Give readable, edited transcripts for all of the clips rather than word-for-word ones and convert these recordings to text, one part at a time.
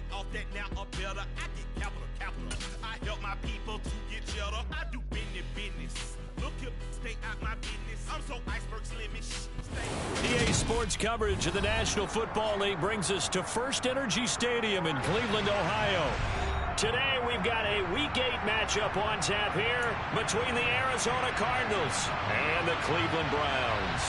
started off that now a better. I get capital. I help my people to get cheddar. I do business. Look here, stay out my business. I'm so iceberg slimish. EA Sports coverage of the National Football League brings us to First Energy Stadium in Cleveland, Ohio. Today we've got a Week 8 matchup on tap here between the Arizona Cardinals and the Cleveland Browns.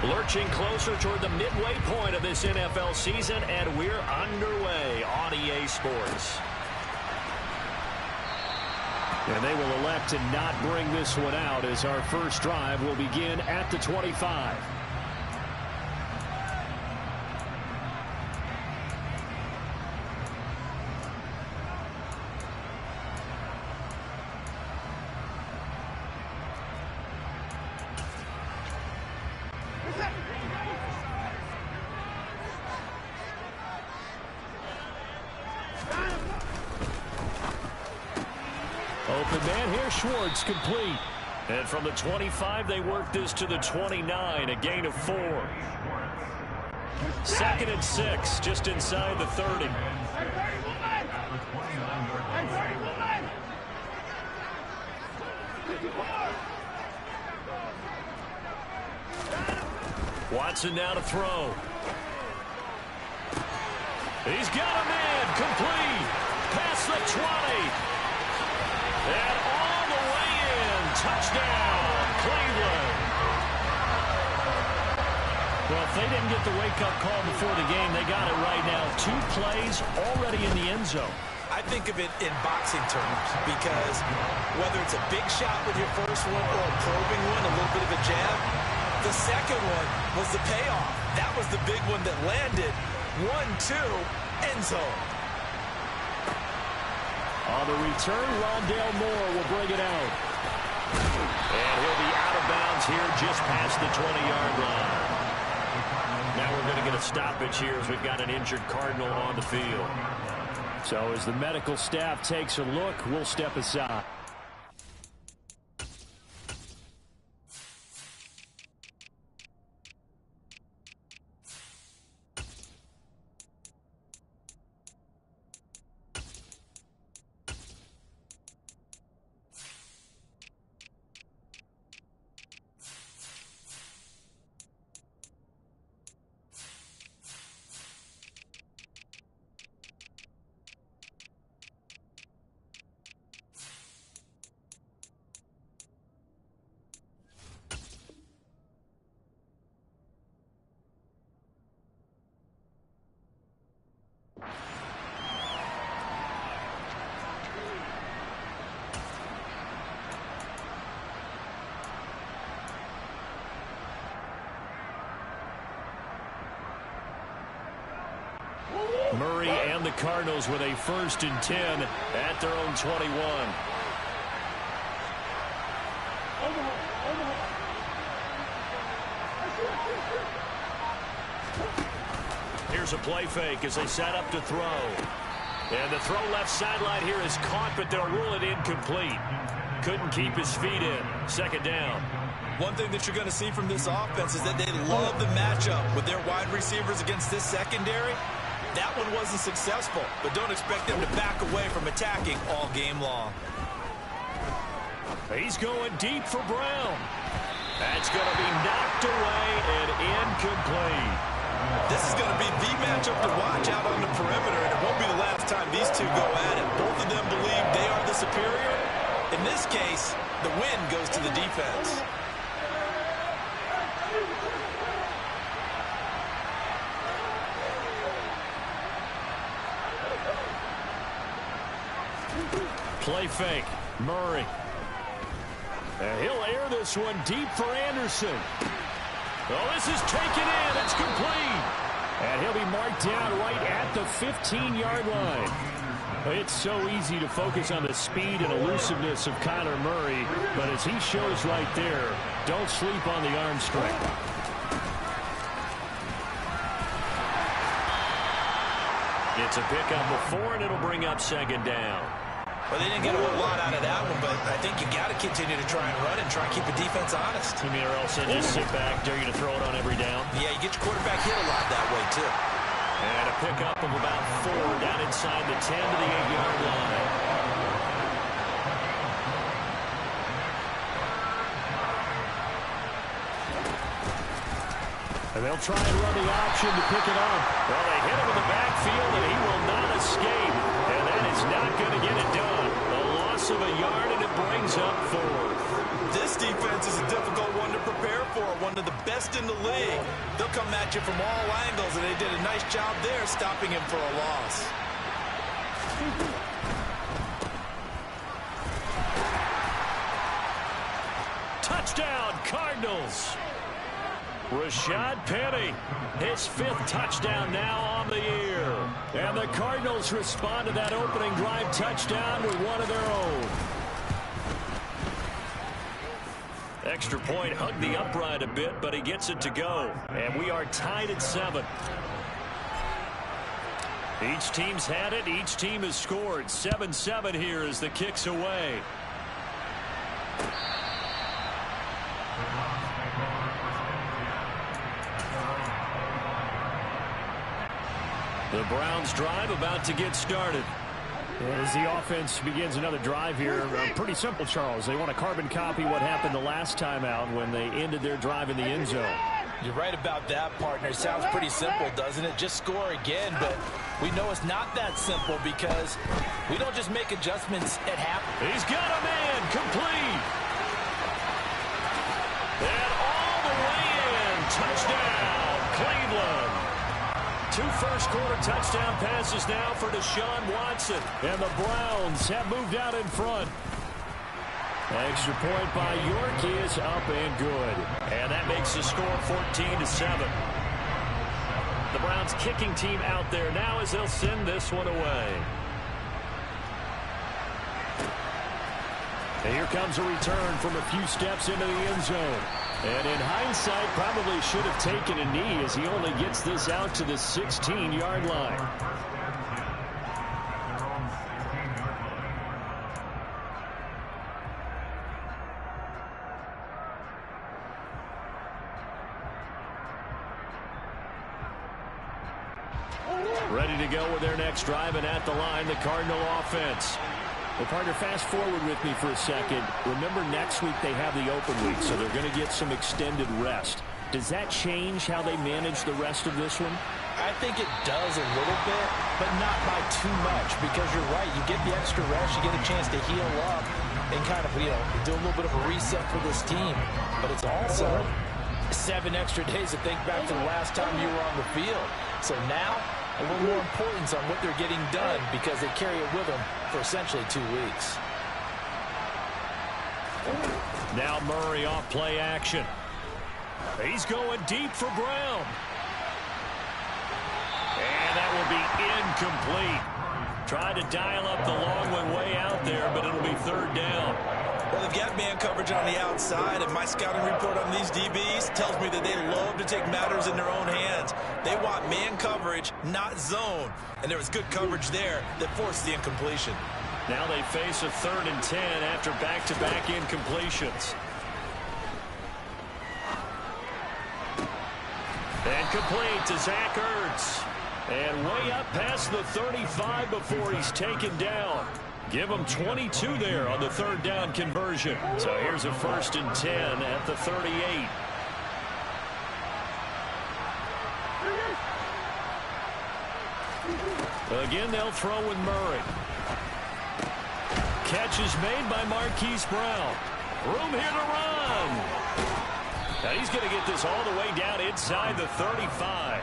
Lurching closer toward the midway point of this NFL season, and we're underway on EA Sports. And they will elect to not bring this one out as our first drive will begin at the 25. Open man here, Schwartz, complete. And from the 25, they work this to the 29, a gain of 4. 2nd and 6, just inside the 30. Watson now to throw. He's got a man, complete. Past the 20. And all the way in. Touchdown, Cleveland. Well, if they didn't get the wake-up call before the game, they got it right now. 2 plays already in the end zone. I think of it in boxing terms because whether it's a big shot with your first one or a probing one, a little bit of a jab, the second one was the payoff. That was the big one that landed. 1-2, end zone. On the return, Rondale Moore will bring it out. And he'll be out of bounds here just past the 20-yard line. Now we're going to get a stoppage here as we've got an injured Cardinal on the field. So as the medical staff takes a look, we'll step aside. Murray and the Cardinals with a 1st and 10 at their own 21. Here's a play fake as they set up to throw. And the throw left sideline here is caught, but they'll rule it incomplete. Couldn't keep his feet in. 2nd down. One thing that you're going to see from this offense is that they love the matchup with their wide receivers against this secondary. That one wasn't successful, but don't expect them to back away from attacking all game long. He's going deep for Brown. That's going to be knocked away and incomplete. This is going to be the matchup to watch out on the perimeter, and it won't be the last time these two go at it. Both of them believe they are the superior. In this case, the win goes to the defense. Play fake. Murray. And he'll air this one deep for Anderson. Oh, this is taken in. It's complete. And he'll be marked down right at the 15-yard line. It's so easy to focus on the speed and elusiveness of Kyler Murray, but as he shows right there, don't sleep on the arm strength. It's a pickup of 4, and it'll bring up second down. Well, they didn't get a whole lot out of that one, but I think you got to continue to try and run and try and keep the defense honest. You mean or else they just sit back, dare you to throw it on every down? Yeah, you get your quarterback hit a lot that way, too. And a pickup of about 4 down inside the 10 to the 8-yard line. And they'll try and run the option to pick it up. Well, they hit him in the backfield, and he will not escape. And that is not going to get it done. A loss of a yard, and it brings up 4th. This defense is a difficult one to prepare for, one of the best in the league. They'll come at you from all angles, and they did a nice job there stopping him for a loss. Touchdown, Cardinals. Rashad Penny, his 5th touchdown now on the year. And the Cardinals respond to that opening drive touchdown with one of their own. Extra point hugged the upright a bit, but he gets it to go. And we are tied at 7. Each team's had it. Each team has scored. 7-7 here as the kick's away. The Browns drive about to get started. As the offense begins another drive here, pretty simple, Charles. They want to carbon copy what happened the last time out when they ended their drive in the end zone. You're right about that, partner. It sounds pretty simple, doesn't it? Just score again, but we know it's not that simple because we don't just make adjustments at half. He's got a man complete. And all the way in. Touchdown, Cleveland. 2 first-quarter touchdown passes now for Deshaun Watson. And the Browns have moved out in front. Extra point by York is up and good. And that makes the score 14-7. The Browns kicking team out there now as they'll send this one away. And here comes a return from a few steps into the end zone. And in hindsight, probably should have taken a knee as he only gets this out to the 16-yard line. Ready to go with their next drive, and at the line, the Cardinal offense. Well, partner, fast forward with me for a second. Remember, next week they have the open week, so they're going to get some extended rest. Does that change how they manage the rest of this one? I think it does a little bit, but not by too much, because you're right. You get the extra rest, you get a chance to heal up and kind of, do a little bit of a reset for this team. But it's also 7 extra days to think back to the last time you were on the field. So now, a little more importance on what they're getting done because they carry it with them for essentially 2 weeks. Now Murray off play action. He's going deep for Brown. And that will be incomplete. Tried to dial up the long one way out there, but it'll be 3rd down. Well, they've got man coverage on the outside, and my scouting report on these DBs tells me that they love to take matters in their own hands. They want man coverage, not zone. And there was good coverage there that forced the incompletion. Now they face a 3rd and 10 after back-to-back incompletions. And complete to Zach Ertz. And way up past the 35 before he's taken down. Give him 22 there on the 3rd down conversion. So here's a 1st and 10 at the 38. Again, they'll throw with Murray. Catch is made by Marquise Brown. Room here to run. Now he's going to get this all the way down inside the 35.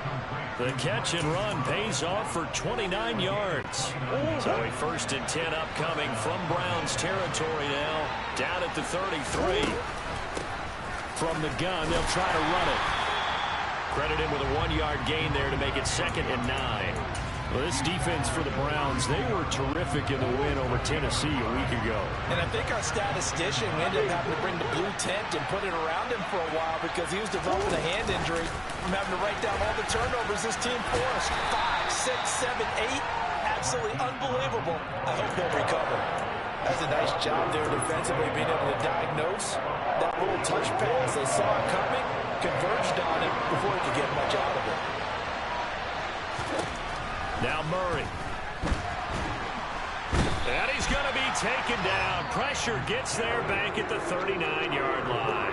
The catch and run pays off for 29 yards. So a 1st and 10 upcoming from Browns territory now. Down at the 33. From the gun, they'll try to run it. Credit him with a 1-yard gain there to make it 2nd and 9. Well, this defense for the Browns, they were terrific in the win over Tennessee a week ago. And I think our statistician, we ended up having to bring the blue tent and put it around him for a while because he was developing a hand injury from having to write down all the turnovers this team forced. 5, 6, 7, 8. Absolutely unbelievable. I hope they'll recover. That's a nice job there defensively, being able to diagnose that little touch pass. They saw it coming, converged on it before he could get much out of it. Now Murray. And he's going to be taken down. Pressure gets there back at the 39-yard line.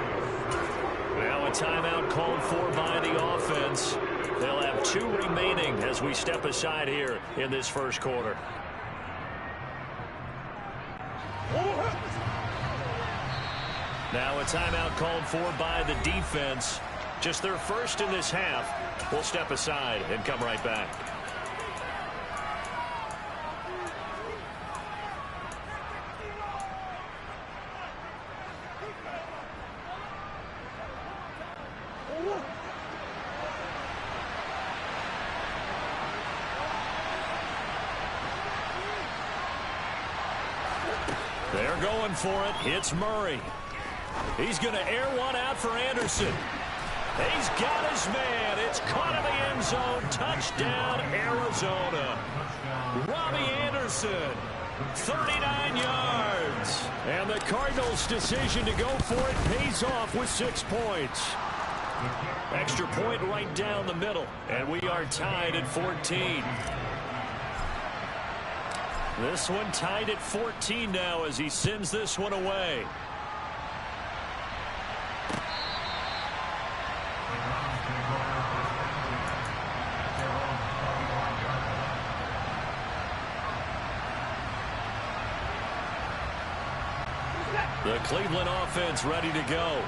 Now a timeout called for by the offense. They'll have 2 remaining as we step aside here in this first quarter. Now a timeout called for by the defense. Just their first in this half. We'll step aside and come right back. They're going for it. It's Murray. He's going to air one out for Anderson. He's got his man. It's caught in the end zone. Touchdown, Arizona. Robbie Anderson, 39 yards. And the Cardinals' decision to go for it pays off with 6 points. Extra point right down the middle. And we are tied at 14. This one tied at 14 now as he sends this one away. The Cleveland offense ready to go.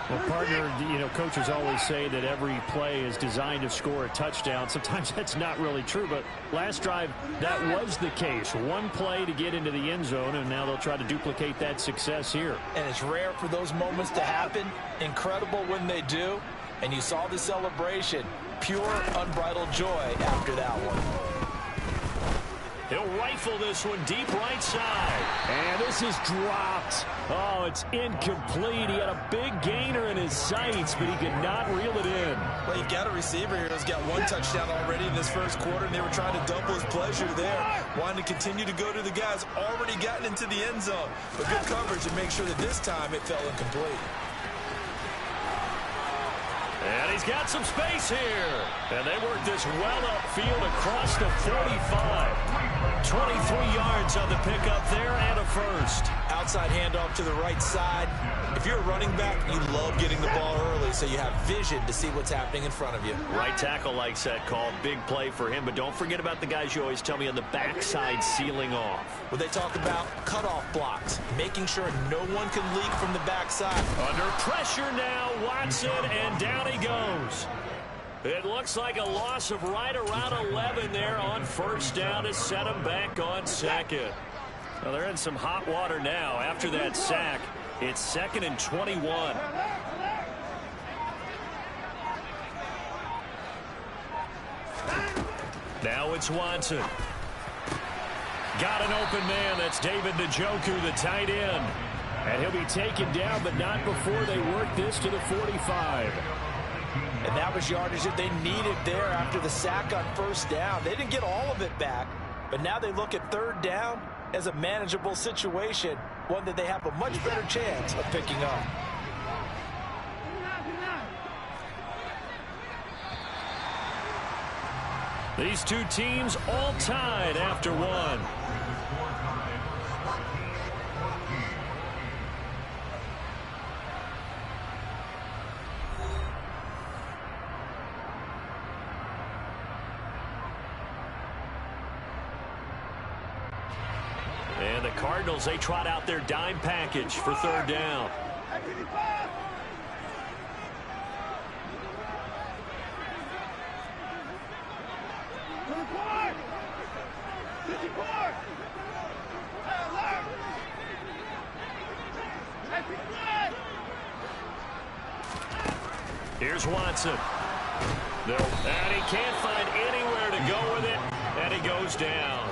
Well, partner, you know, coaches always say that every play is designed to score a touchdown. Sometimes that's not really true, but last drive, that was the case. One play to get into the end zone, and now they'll try to duplicate that success here. And it's rare for those moments to happen. Incredible when they do. And you saw the celebration. Pure, unbridled joy after that one. He'll rifle this one deep right side. And this is dropped. Oh, it's incomplete. He had a big gainer in his sights, but he could not reel it in. Well, you've got a receiver here who's got 1 touchdown already in this first quarter, and they were trying to double his pleasure there. Wanting to continue to go to the guys already gotten into the end zone. But good coverage and make sure that this time it fell incomplete. And he's got some space here. And they work this well upfield across the 45. 23 yards on the pickup there and a first. Outside handoff to the right side. If you're a running back, you love getting the ball early so you have vision to see what's happening in front of you. Right tackle likes that call. Big play for him. But don't forget about the guys you always tell me on the backside sealing off. Well, they talk about cutoff blocks, making sure no one can leak from the backside. Under pressure now, Watson, and down he goes. It looks like a loss of right around 11 there on first down to set him back on second. Well, they're in some hot water now after that sack. It's 2nd and 21. Now it's Watson. Got an open man. That's David Njoku, the tight end. And he'll be taken down, but not before they work this to the 45. And that was yardage that they needed there after the sack on first down. They didn't get all of it back, but now they look at third down as a manageable situation, one that they have a much better chance of picking up. These two teams all tied after one. And the Cardinals, they trot out their dime package for third down. Here's Watson. And he can't find anywhere to go with it. And he goes down.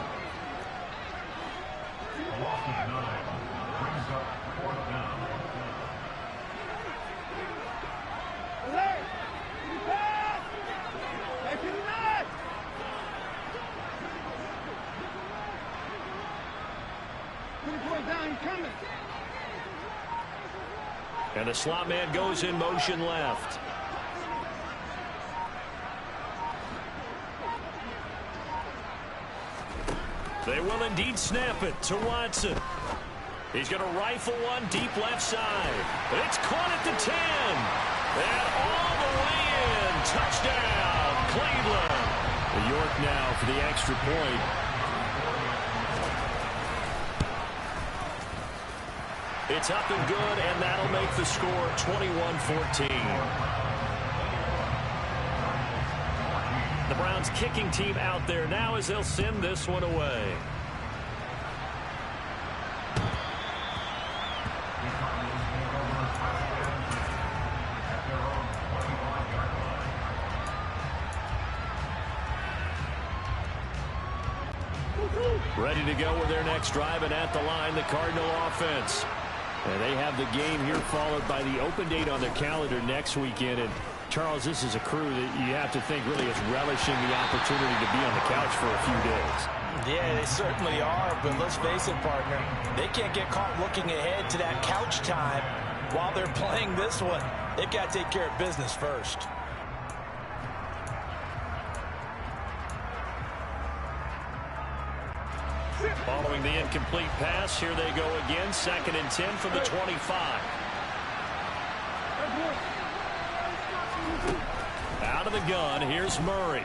And the slot man goes in motion left. They will indeed snap it to Watson. He's going to rifle one deep left side. It's caught at the 10. And all the way in. Touchdown, Cleveland. York now for the extra point. It's up and good, and that'll make the score 21-14. The Browns kicking team out there now as they'll send this one away. Ready to go with their next drive, and at the line, the Cardinal offense. And they have the game here followed by the open date on their calendar next weekend. And Charles, this is a crew that you have to think really is relishing the opportunity to be on the couch for a few days. Yeah, they certainly are, but let's face it, partner. They can't get caught looking ahead to that couch time while they're playing this one. They've got to take care of business first. Following the incomplete pass, here they go again. 2nd and 10 from the 25. Out of the gun, here's Murray.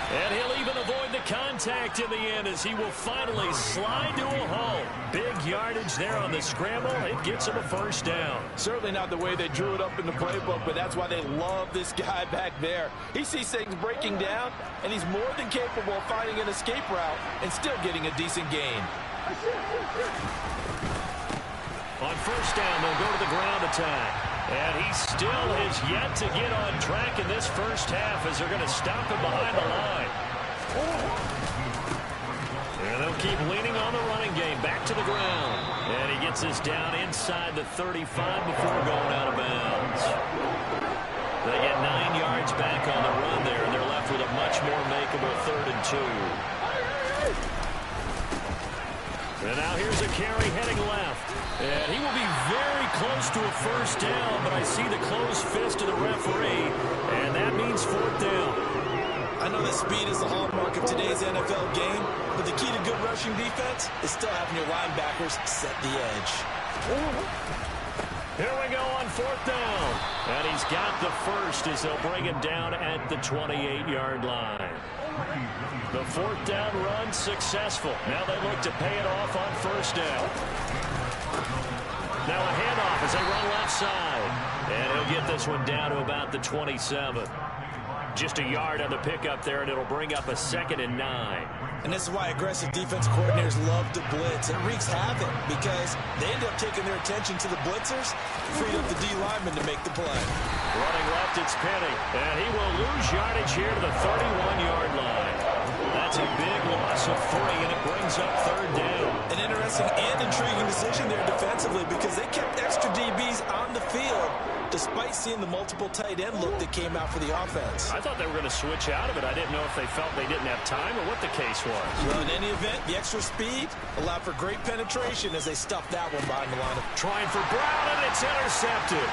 And he'll even avoid the contact in the end as he will finally slide to a hole. Big yardage there on the scramble. It gets him a first down. Certainly not the way they drew it up in the playbook, but that's why they love this guy back there. He sees things breaking down, and he's more than capable of finding an escape route and still getting a decent gain. On first down, they'll go to the ground attack. And he still has yet to get on track in this first half as they're going to stop him behind the line. And they'll keep leaning on the running game. Back to the ground. And he gets this down inside the 35 before going out of bounds. They get 9 yards back on the run there, and they're left with a much more makeable 3rd and 2. And now here's a carry heading left. And he will be very close to a first down, but I see the closed fist of the referee, and that means 4th down. I know that speed is the hallmark of today's NFL game, but the key to good rushing defense is still having your linebackers set the edge. Here we go on 4th down. And he's got the first as they'll bring him down at the 28-yard line. The 4th down run successful. Now they look to pay it off on first down. Now a handoff as they run left side. And he'll get this one down to about the 27. Just a yard on the pickup there, and it'll bring up a 2nd and 9. And this is why aggressive defensive coordinators love to blitz. It wreaks havoc because they end up taking their attention to the blitzers, freed up the D lineman to make the play. Running left, it's Penny. And he will lose yardage here to the 31-yard line. That's a big loss of 3, and it brings up 3rd down. An interesting and intriguing decision there defensively because they kept extra DBs on the field despite seeing the multiple tight end look that came out for the offense. I thought they were going to switch out of it. I didn't know if they felt they didn't have time or what the case was. Well, in any event, the extra speed allowed for great penetration as they stuffed that one behind the line. Trying for Brown, and it's intercepted.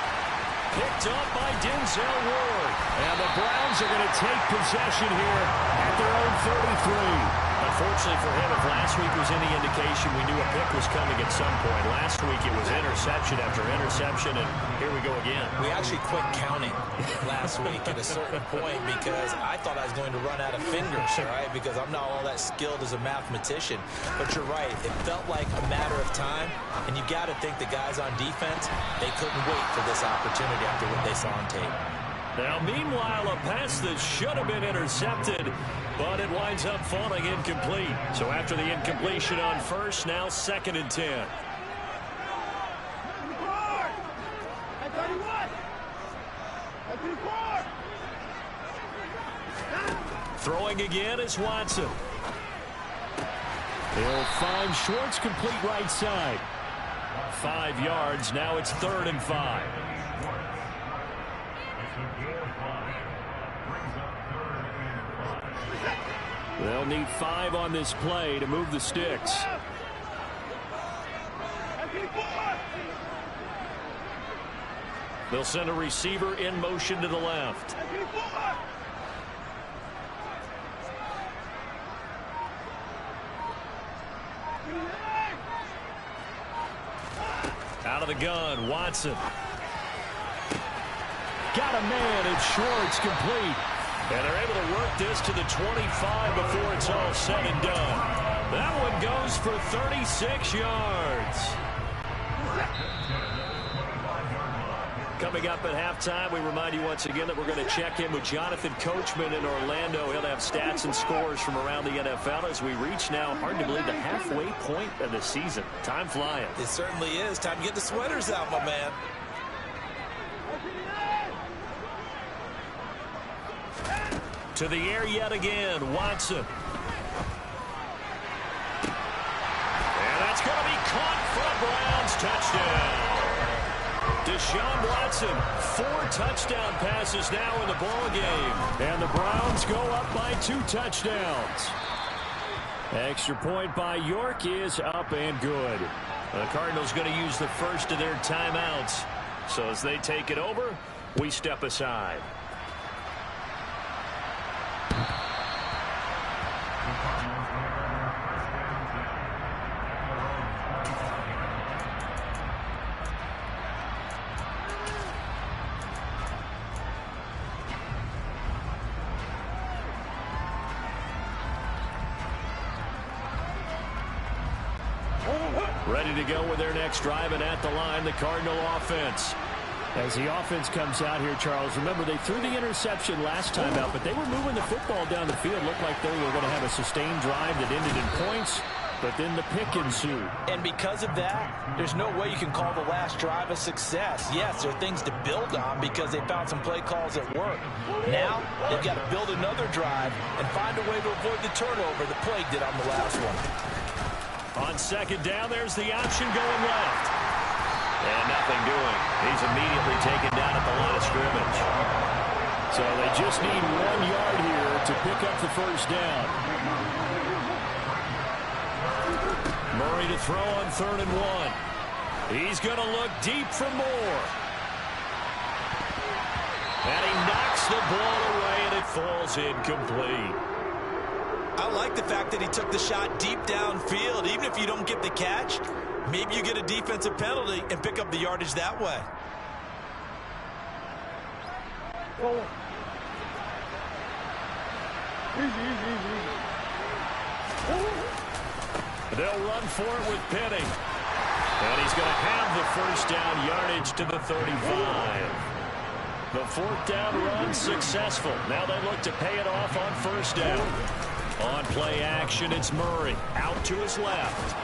Picked up by Denzel Ward. And the Browns are going to take possession here at their own 33. Unfortunately for him, if last week was any indication, we knew a pick was coming at some point. Last week it was interception after interception, and here we go again. We actually quit counting last week at a certain point because I thought I was going to run out of fingers, right? Because I'm not all that skilled as a mathematician. But you're right. It felt like a matter of time, and you got to think the guys on defense, they couldn't wait for this opportunity after what they saw on tape. Now, meanwhile, a pass that should have been intercepted, but it winds up falling incomplete. So after the incompletion on first, now 2nd and 10. Throwing again is Watson. He'll find Schwartz complete right side. 5 yards. Now it's 3rd and 5. They'll need 5 on this play to move the sticks. They'll send a receiver in motion to the left. Out of the gun, Watson. Got a man, and Schwartz complete. And they're able to work this to the 25 before it's all said and done. That one goes for 36 yards. Coming up at halftime, we remind you once again that we're going to check in with Jonathan Coachman in Orlando. He'll have stats and scores from around the NFL as we reach now, hard to believe, the halfway point of the season. Time flying. It certainly is. Time to get the sweaters out, my man. To the air yet again, Watson. And that's going to be caught for a Browns touchdown. Deshaun Watson, 4 touchdown passes now in the ball game. And the Browns go up by 2 touchdowns. Extra point by York is up and good. The Cardinals going to use the first of their timeouts. So as they take it over, we step aside. Ready to go with their next drive, and at the line, the Cardinal offense. As the offense comes out here, Charles, remember they threw the interception last time out, but they were moving the football down the field. Looked like they were going to have a sustained drive that ended in points, but then the pick ensued. And because of that, there's no way you can call the last drive a success. Yes, there are things to build on because they found some play calls that work. Now, they've got to build another drive and find a way to avoid the turnover the play did on the last one. On second down, there's the option going left. And nothing doing. He's immediately taken down at the line of scrimmage. So they just need 1 yard here to pick up the first down. Murray to throw on 3rd and 1. He's going to look deep for more. And he knocks the ball away, and it falls incomplete. I like the fact that he took the shot deep downfield. Even if you don't get the catch, maybe you get a defensive penalty and pick up the yardage that way. They'll run for it with Penny. And he's going to have the first down, yardage to the 35. The 4th down run successful. Now they look to pay it off on first down. On play action, it's Murray out to his left.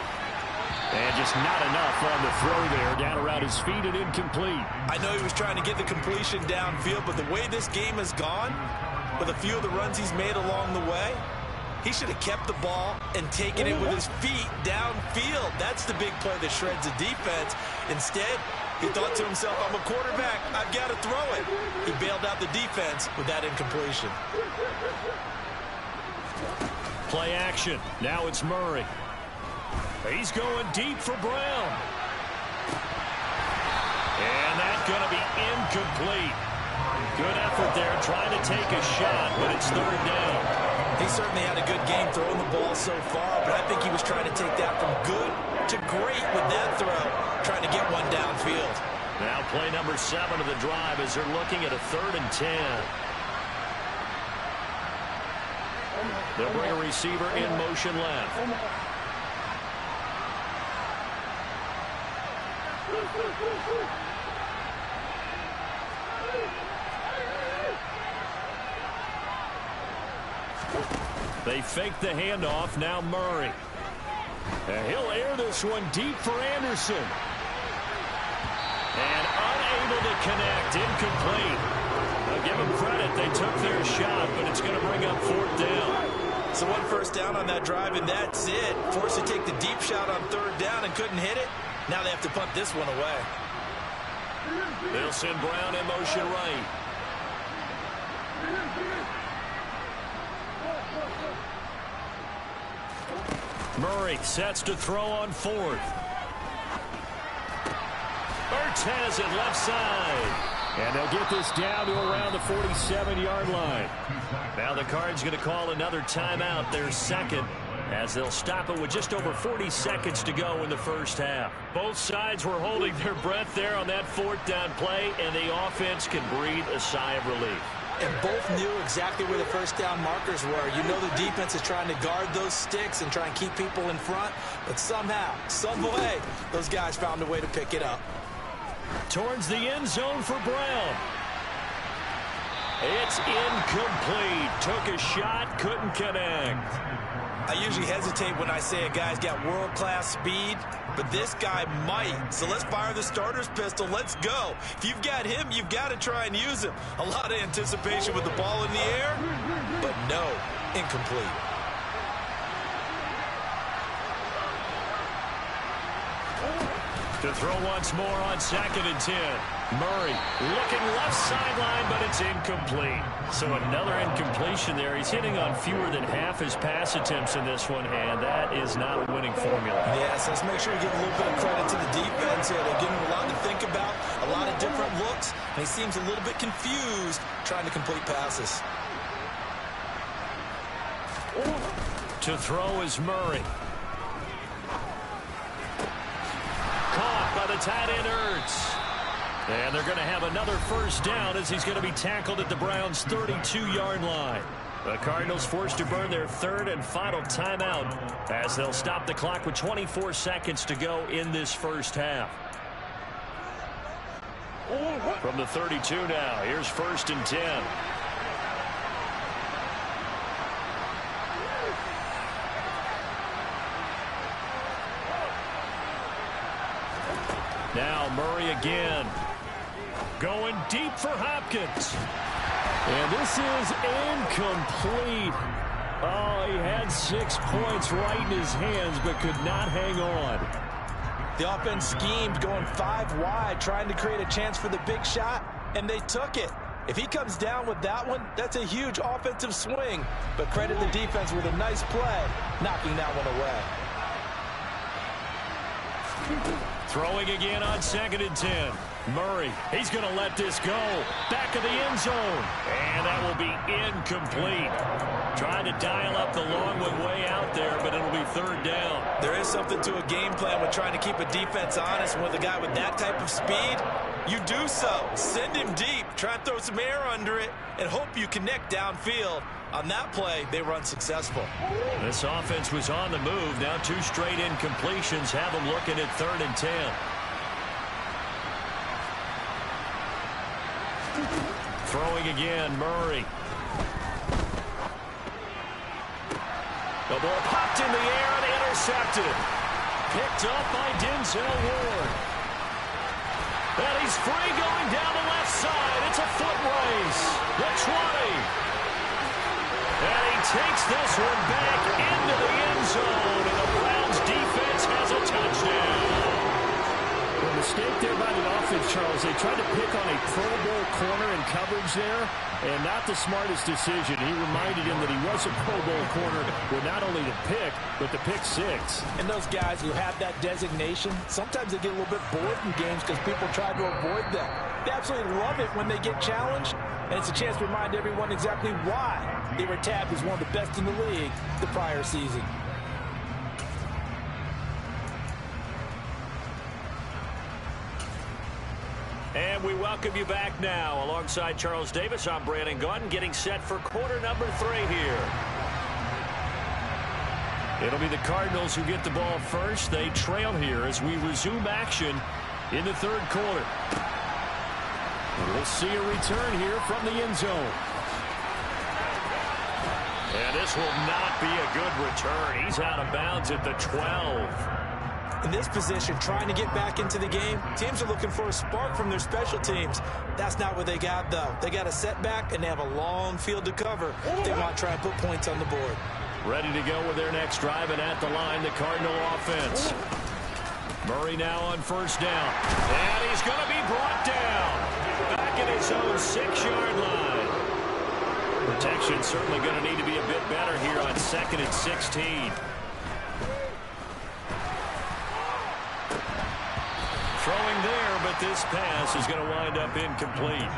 And just not enough on the throw there. Down around his feet and incomplete. I know he was trying to get the completion downfield, but the way this game has gone, with a few of the runs he's made along the way, he should have kept the ball and taken it with his feet downfield. That's the big play that shreds the defense. Instead, he thought to himself, I'm a quarterback, I've got to throw it. He bailed out the defense with that incompletion. Play action. Now it's Murray. He's going deep for Brown. And that's going to be incomplete. Good effort there trying to take a shot, but it's 3rd down. He certainly had a good game throwing the ball so far, but I think he was trying to take that from good to great with that throw, trying to get one downfield. Now play number 7 of the drive as they're looking at a 3rd and 10. They'll bring a receiver in motion left. They fake the handoff. Now Murray. And he'll air this one deep for Anderson. And unable to connect. Incomplete. A give them credit. They took their shot, but it's going to bring up 4th down. So 1 first down on that drive, and that's it. Forced to take the deep shot on 3rd down and couldn't hit it. Now they have to punt this one away. They'll send Brown in motion right. Murray sets to throw on 4th. Ertz has it left side. And they'll get this down to around the 47-yard line. Now the Cards going to call another timeout, their second, as they'll stop it with just over 40 seconds to go in the first half. Both sides were holding their breath there on that 4th down play, and the offense can breathe a sigh of relief. And both knew exactly where the first down markers were. You know the defense is trying to guard those sticks and try and keep people in front, but somehow, some way, those guys found a way to pick it up. Towards the end zone for Brown. It's incomplete. Took a shot, couldn't connect. I usually hesitate when I say a guy's got world-class speed, but this guy might. So let's fire the starter's pistol. Let's go. If you've got him, you've got to try and use him. A lot of anticipation with the ball in the air, but no, incomplete. To throw once more on 2nd and 10. Murray looking left sideline, but it's incomplete. So another incompletion there. He's hitting on fewer than half his pass attempts in this one, and that is not a winning formula. Yes, let's make sure we give a little bit of credit to the defense here. They're giving him a lot to think about, a lot of different looks, and he seems a little bit confused trying to complete passes. To throw is Murray. Caught by the tight end Ertz. And they're going to have another first down as he's going to be tackled at the Browns' 32-yard line. The Cardinals forced to burn their 3rd and final timeout as they'll stop the clock with 24 seconds to go in this first half. From the 32 now, here's 1st and 10. Now Murray again. Going deep for Hopkins. And this is incomplete. Oh, he had 6 points right in his hands, but could not hang on. The offense schemed, going 5 wide, trying to create a chance for the big shot, and they took it. If he comes down with that one, that's a huge offensive swing. But credit the defense with a nice play, knocking that one away. Throwing again on 2nd and 10. Murray, he's going to let this go. Back of the end zone. And that will be incomplete. Trying to dial up the long one way out there, but it'll be 3rd down. There is something to a game plan with trying to keep a defense honest. With a guy with that type of speed, you do so. Send him deep. Try and throw some air under it and hope you connect downfield. On that play, they were unsuccessful. This offense was on the move. Now 2 straight incompletions have them looking at 3rd and 10. Throwing again, Murray. The ball popped in the air and intercepted. Picked up by Denzel Ward. And he's free going down the left side. It's a foot race. The 20. And he takes this one back into the end zone. And the Browns defense has a touchdown. A mistake there by the offense, Charles. They tried to pick on a Pro Bowl corner in coverage there, and not the smartest decision. He reminded him that he was a Pro Bowl corner with not only the pick, but the pick 6. And those guys who have that designation, sometimes they get a little bit bored in games because people try to avoid them. They absolutely love it when they get challenged, and it's a chance to remind everyone exactly why they were tabbed as one of the best in the league the prior season. And we welcome you back now. Alongside Charles Davis, I'm Brandon Gunn, getting set for quarter number 3 here. It'll be the Cardinals who get the ball first. They trail here as we resume action in the 3rd quarter. We'll see a return here from the end zone. And this will not be a good return. He's out of bounds at the 12. In this position, trying to get back into the game, teams are looking for a spark from their special teams. That's not what they got, though. They got a setback, and they have a long field to cover if they want to try and put points on the board. Ready to go with their next drive, and at the line, the Cardinal offense. Murray now on first down. And he's going to be brought down. Back at his own 6-yard line. Protection certainly going to need to be a bit better here on 2nd and 16. Throwing there, but this pass is going to wind up incomplete.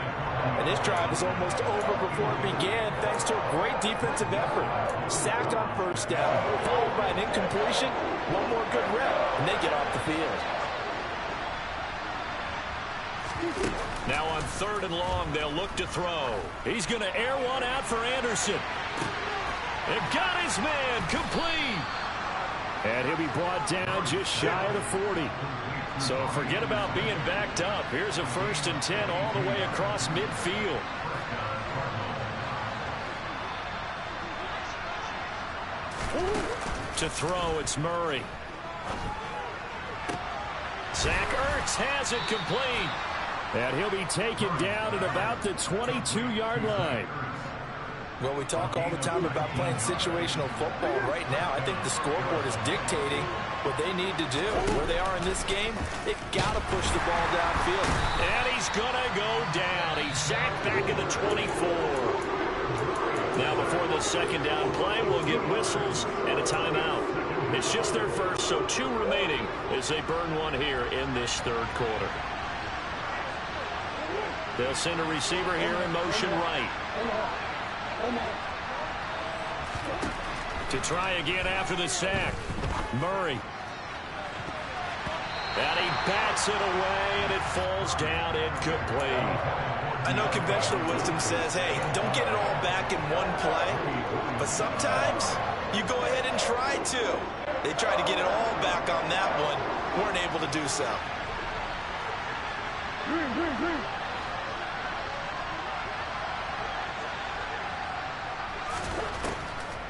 And this drive is almost over before it began thanks to a great defensive effort. Sacked on first down, followed by an incompletion. One more good rep, and they get off the field. Now on 3rd and long, they'll look to throw. He's going to air one out for Anderson. They've got his man complete. And he'll be brought down just shy of the 40. So forget about being backed up. Here's a 1st and 10 all the way across midfield. To throw, it's Murray. Zach Ertz has it complete. And he'll be taken down at about the 22-yard line. Well, we talk all the time about playing situational football. Right now, I think the scoreboard is dictating what they need to do. Where they are in this game, they've got to push the ball downfield. And he's going to go down. He's sacked back at the 24. Now before the 2nd down play, we'll get whistles and a timeout. It's just their first, so 2 remaining as they burn one here in this 3rd quarter. They'll send a receiver here in motion right. To try again after the sack. Murray. And he bats it away, and it falls down incomplete. I know conventional wisdom says, hey, don't get it all back in one play. But sometimes you go ahead and try to. They tried to get it all back on that one. Weren't able to do so.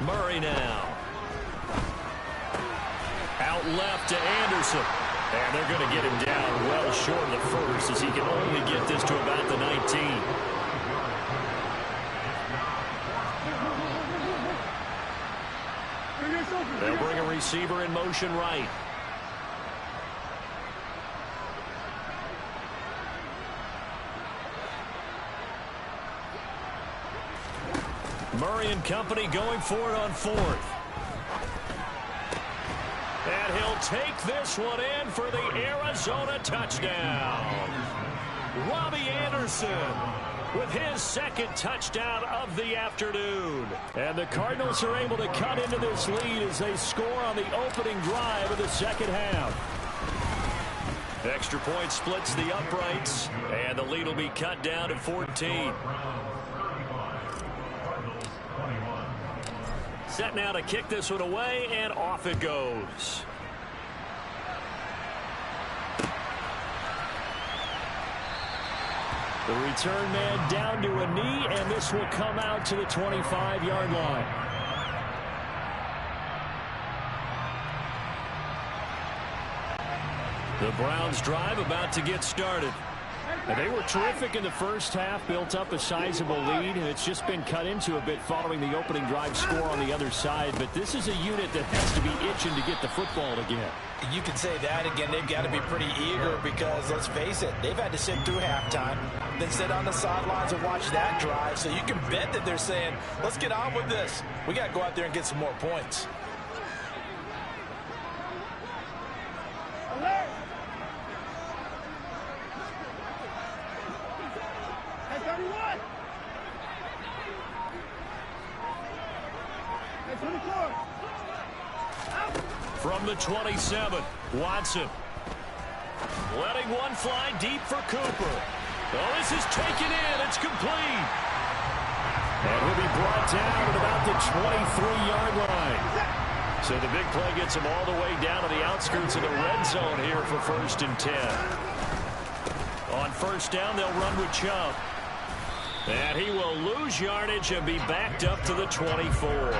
Murray now. Out left to Anderson. And they're going to get him down well short of the 1st as he can only get this to about the 19. They'll bring a receiver in motion right. Murray and company going for it on 4th. And he'll take this one in for the Arizona touchdown. Robbie Anderson with his 2nd touchdown of the afternoon. And the Cardinals are able to cut into this lead as they score on the opening drive of the 2nd half. Extra point splits the uprights, and the lead will be cut down to 14. Set now to kick this one away, and off it goes. The return man down to a knee, and this will come out to the 25-yard line. The Browns drive about to get started. And they were terrific in the first half, built up a sizable lead, and it's just been cut into a bit following the opening drive score on the other side. But this is a unit that has to be itching to get the football again. You can say that again. They've got to be pretty eager because, let's face it, they've had to sit through halftime, then sit on the sidelines and watch that drive. So you can bet that they're saying, let's get on with this. We got to go out there and get some more points. From the 27, Watson. Letting one fly deep for Cooper. Oh, this is taken in. It's complete. And he'll be brought down at about the 23-yard line. So the big play gets him all the way down to the outskirts of the red zone here for 1st and 10. On 1st down, they'll run with Chubb. And he will lose yardage and be backed up to the 24.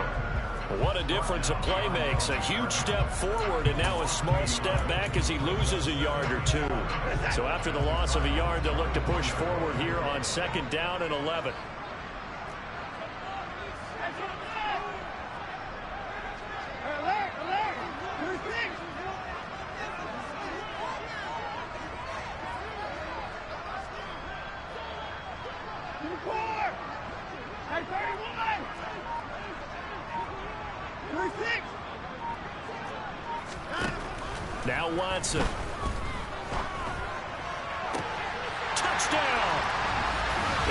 What a the difference a play makes. A huge step forward and now a small step back as he loses a yard or two. So after the loss of a yard, they'll look to push forward here on 2nd down and 11. Now Watson. Touchdown!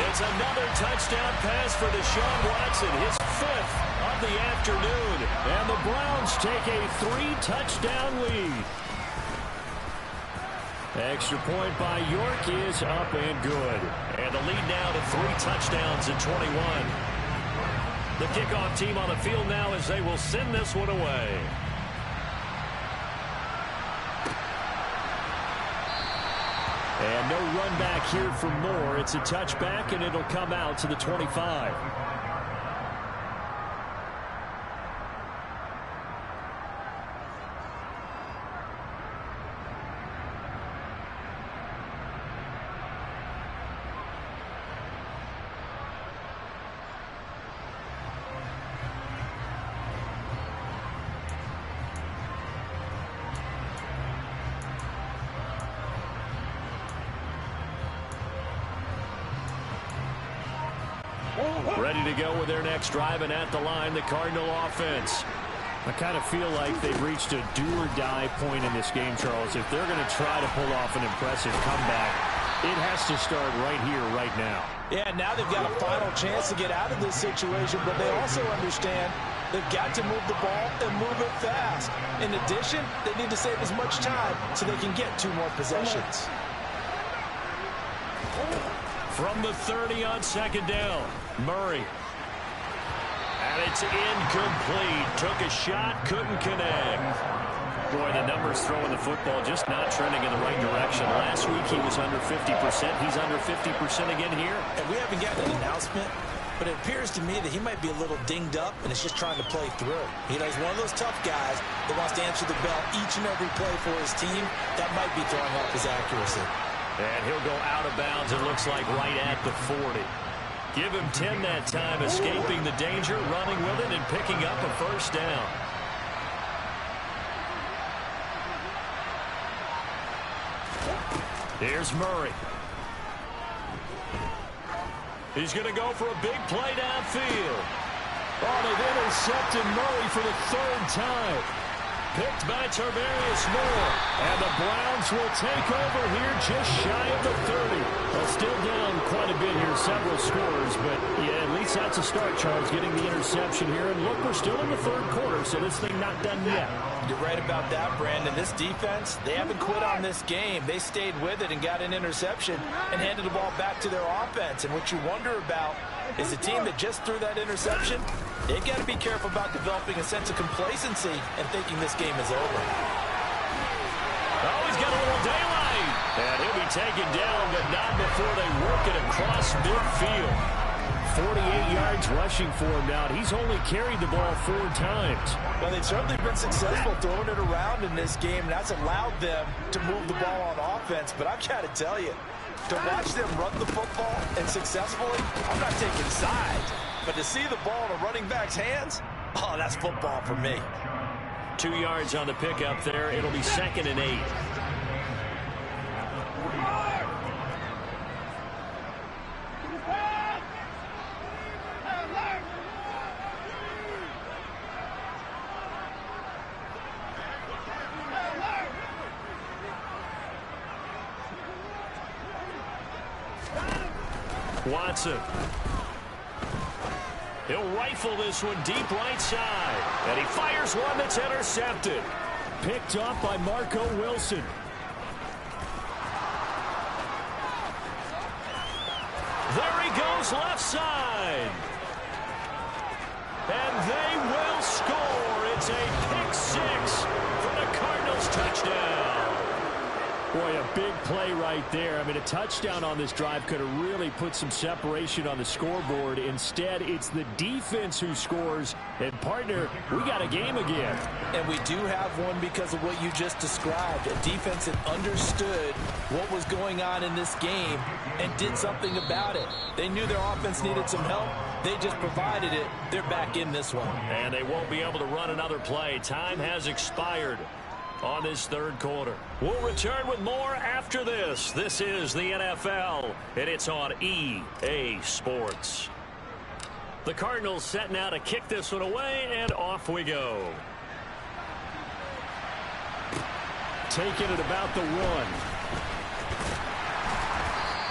It's another touchdown pass for Deshaun Watson, his 5th of the afternoon. And the Browns take a 3-touchdown lead. Extra point by York is up and good. And the lead now to 3 touchdowns at 21. The kickoff team on the field now as they will send this one away. And no run back here for Moore. It's a touchback, and it'll come out to the 25. Ready to go with their next drive, and at the line, the Cardinal offense. I kind of feel like they've reached a do-or-die point in this game, Charles. If they're going to try to pull off an impressive comeback, it has to start right here, right now. Yeah, now they've got a final chance to get out of this situation, but they also understand they've got to move the ball and move it fast. In addition, they need to save as much time so they can get 2 more possessions. From the 30 on 2nd down, Murray. And it's incomplete. Took a shot, couldn't connect. Boy, the numbers throwing the football just not trending in the right direction. Last week he was under 50%. He's under 50% again here. And we haven't gotten an announcement, but it appears to me that he might be a little dinged up and is just trying to play through. You know, he's one of those tough guys that wants to answer the bell each and every play for his team. That might be throwing off his accuracy. And he'll go out of bounds, it looks like, right at the 40. Give him 10 that time, escaping the danger, running with it, and picking up a 1st down. Here's Murray. He's going to go for a big play downfield. Oh, they've intercepted Murray for the 3rd time. Picked by Tarvarius Moore. And the Browns will take over here just shy of the 30. Well, still down quite a bit here, several scores, but yeah, at least that's a start, Charles, getting the interception here. And look, we're still in the 3rd quarter, so this thing not done yet. You're right about that, Brandon. This defense, they haven't quit on this game. They stayed with it and got an interception and handed the ball back to their offense. And what you wonder about is the team that just threw that interception, they've got to be careful about developing a sense of complacency and thinking this game is over. Oh, he's got a little daylight. And he'll be taken down, but not before they work it across midfield. 48 yards rushing for him now. He's only carried the ball 4 times. Well, they've certainly been successful throwing it around in this game, and that's allowed them to move the ball on offense. But I've got to tell you, to watch them run the football and successfully, I'm not taking sides. But to see the ball in a running back's hands, oh, that's football for me. 2 yards on the pickup there. It'll be 2nd and 8. Watson. He'll rifle this one deep right side. And he fires one that's intercepted. Picked off by Marco Wilson. There he goes left side. And they will score. It's a pick 6 for the Cardinals touchdown. Boy, a big play right there. I mean, a touchdown on this drive could have really put some separation on the scoreboard. Instead, it's the defense who scores. And, partner, we got a game again. And we do have one because of what you just described. A defense that understood what was going on in this game and did something about it. They knew their offense needed some help. They just provided it. They're back in this one. And they won't be able to run another play. Time has expired on this third quarter. We'll return with more after this. This is the NFL, and it's on EA Sports. The Cardinals setting out to kick this one away, and off we go. Taking it about the 1.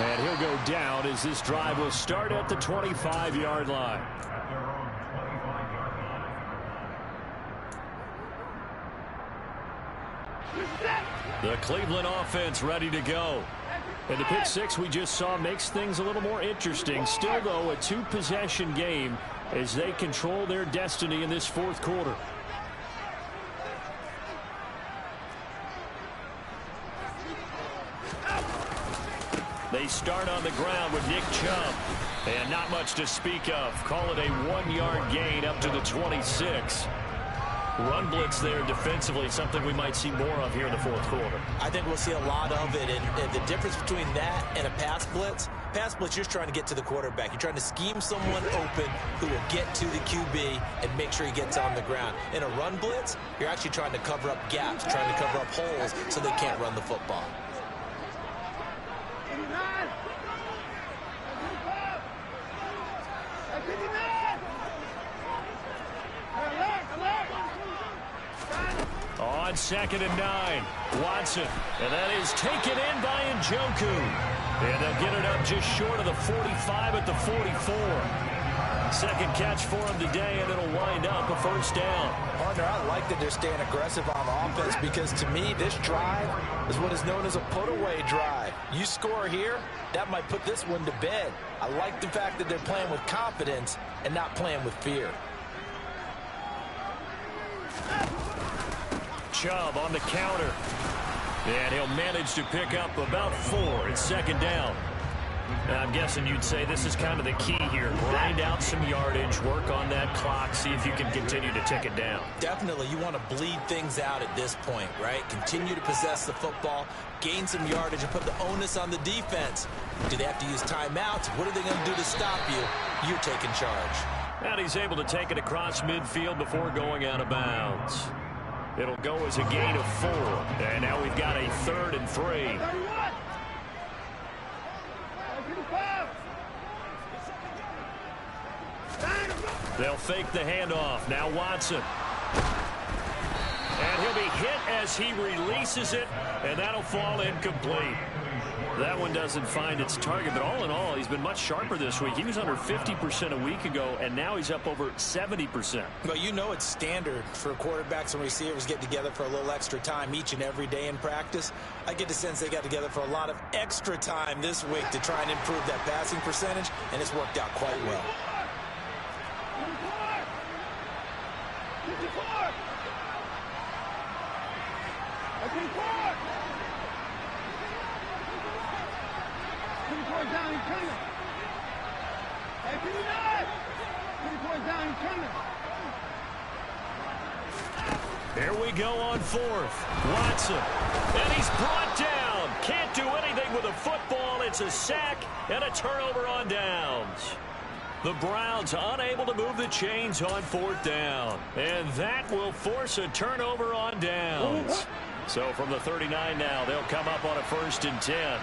And he'll go down as this drive will start at the 25-yard line. The Cleveland offense ready to go. And the pick six we just saw makes things a little more interesting. Still, though, a two-possession game as they control their destiny in this fourth quarter. They start on the ground with Nick Chubb. And not much to speak of. Call it a 1-yard gain up to the 26. Run blitz there defensively, something we might see more of here in the fourth quarter. I think we'll see a lot of it, and the difference between that and a pass blitz, you're trying to get to the quarterback. You're trying to scheme someone open who will get to the QB and make sure he gets on the ground. In a run blitz, you're actually trying to cover up gaps, trying to cover up holes so they can't run the football. On 2nd and 9, Watson. And that is taken in by Njoku. And they'll get it up just short of the 45 at the 44. Second catch for him today, and it'll wind up a first down. Partner, I like that they're staying aggressive on offense because, to me, this drive is what is known as a put-away drive. You score here, that might put this one to bed. I like the fact that they're playing with confidence and not playing with fear. Chubb on the counter. And he'll manage to pick up about 4. It's second down. And I'm guessing you'd say this is kind of the key here. Grind out some yardage, work on that clock, see if you can continue to tick it down. Definitely. You want to bleed things out at this point, right? Continue to possess the football, gain some yardage, and put the onus on the defense. Do they have to use timeouts? What are they going to do to stop you? You're taking charge. And he's able to take it across midfield before going out of bounds. It'll go as a gain of 4. And now we've got a 3rd and 3. They'll fake the handoff. Now Watson. And he'll be hit as he releases it, and that'll fall incomplete. That one doesn't find its target, but all in all, he's been much sharper this week. He was under 50% a week ago, and now he's up over 70%. But you know it's standard for quarterbacks and receivers get together for a little extra time each and every day in practice. I get the sense they got together for a lot of extra time this week to try and improve that passing percentage, and it's worked out quite well. Here we go on 4th. Watson. And he's brought down. Can't do anything with a football. It's a sack and a turnover on downs. The Browns unable to move the chains on 4th down. And that will force a turnover on downs. So from the 39 now, they'll come up on a 1st and 10.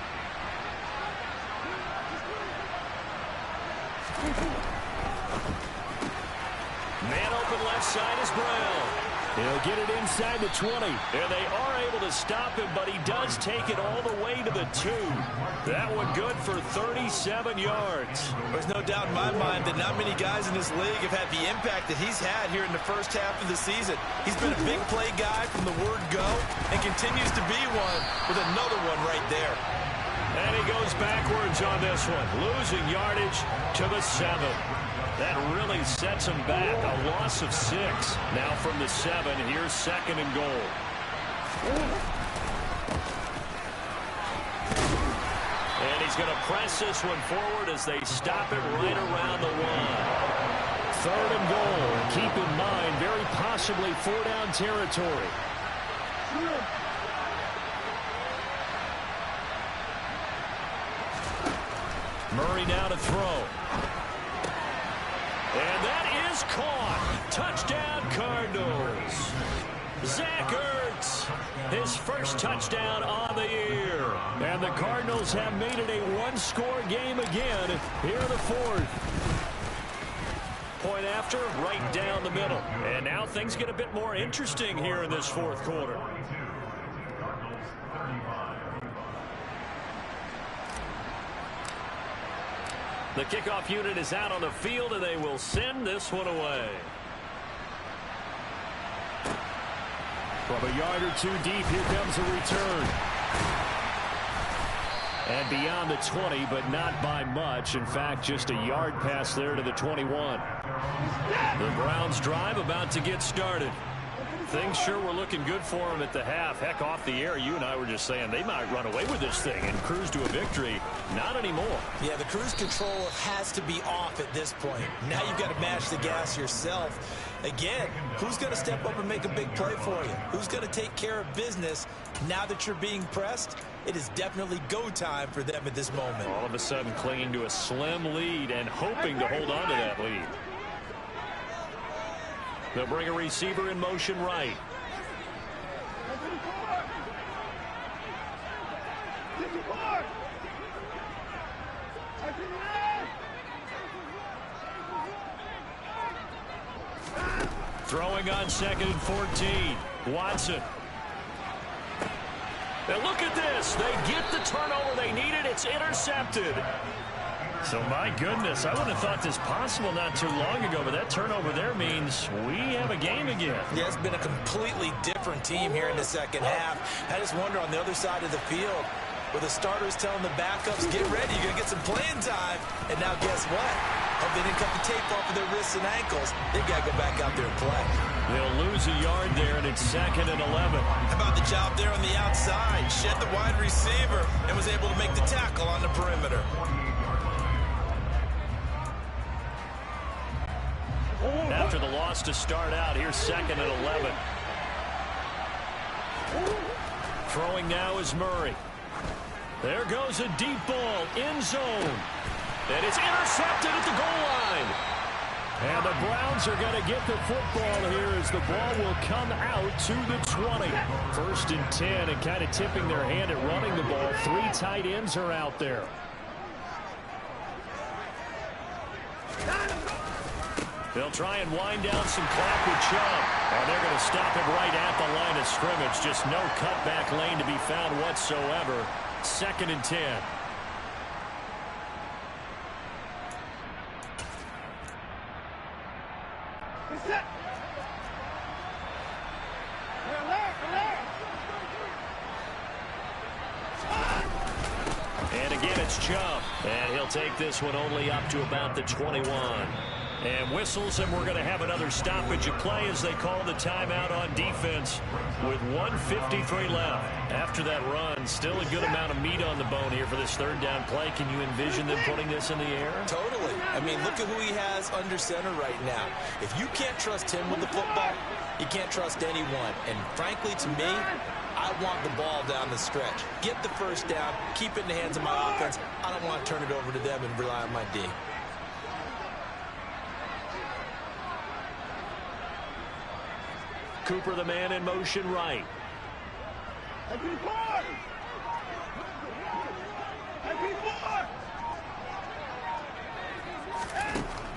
Man open left side is Brown. He'll get it inside the 20. And they are able to stop him, but he does take it all the way to the 2. That one good for 37 yards. There's no doubt in my mind that not many guys in this league have had the impact that he's had here in the first half of the season. He's been a big play guy from the word go and continues to be one with another one right there. And he goes backwards on this one, losing yardage to the 7. That really sets him back. A loss of 6. Now from the 7, here's 2nd and goal. going to press this one forward as they stop it right around the 1. 3rd and goal. And keep in mind, very possibly 4-down territory. Murray now to throw. And that is caught. Touchdown, Cardinals. Zach Ertz, his first touchdown on the year. And the Cardinals have made it a one-score game again here in the 4th. Point after, right down the middle. And now things get a bit more interesting here in this 4th quarter. The kickoff unit is out on the field, and they will send this one away. From a yard or two deep, here comes a return. And beyond the 20, but not by much. In fact, just a yard pass there to the 21. The Browns drive about to get started. Things sure were looking good for them at the half. Heck, off the air, you and I were just saying they might run away with this thing and cruise to a victory. Not anymore. Yeah, the cruise control has to be off at this point. Now you've got to mash the gas yourself. Again, who's going to step up and make a big play for you? Who's going to take care of business now that you're being pressed? It is definitely go time for them at this moment. All of a sudden clinging to a slim lead and hoping to hold on to that lead. They'll bring a receiver in motion right. Throwing on 2nd and 14. Watson. And look at this. They get the turnover they needed. It's intercepted. So, my goodness, I wouldn't have thought this possible not too long ago, but that turnover there means we have a game again. Yeah, it's been a completely different team here in the second half. I just wonder on the other side of the field, with the starters telling the backups, get ready, you're going to get some playing time. And now guess what? Hope they didn't cut the tape off of their wrists and ankles. They got to go back out there and play. They'll lose a yard there, and it's 2nd and 11. How about the job there on the outside? Shed the wide receiver and was able to make the tackle on the perimeter. After the loss to start out, here's 2nd and 11. Throwing now is Murray. There goes a deep ball, end zone. And it's intercepted at the goal line. And the Browns are going to get the football here as the ball will come out to the 20. 1st and 10, and kind of tipping their hand at running the ball. 3 tight ends are out there. They'll try and wind down some clock with Chubb. And they're going to stop it right at the line of scrimmage. Just no cutback lane to be found whatsoever. 2nd and 10. And again, it's Chubb. And he'll take this one only up to about the 21. And whistles, and we're going to have another stoppage of play as they call the timeout on defense with 1:53 left. After that run, still a good amount of meat on the bone here for this 3rd down play. Can you envision them putting this in the air? Totally. I mean, look at who he has under center right now. If you can't trust him with the football, you can't trust anyone. And frankly, to me, I want the ball down the stretch. Get the 1st down, keep it in the hands of my offense. I don't want to turn it over to them and rely on my D. Cooper, the man in motion right.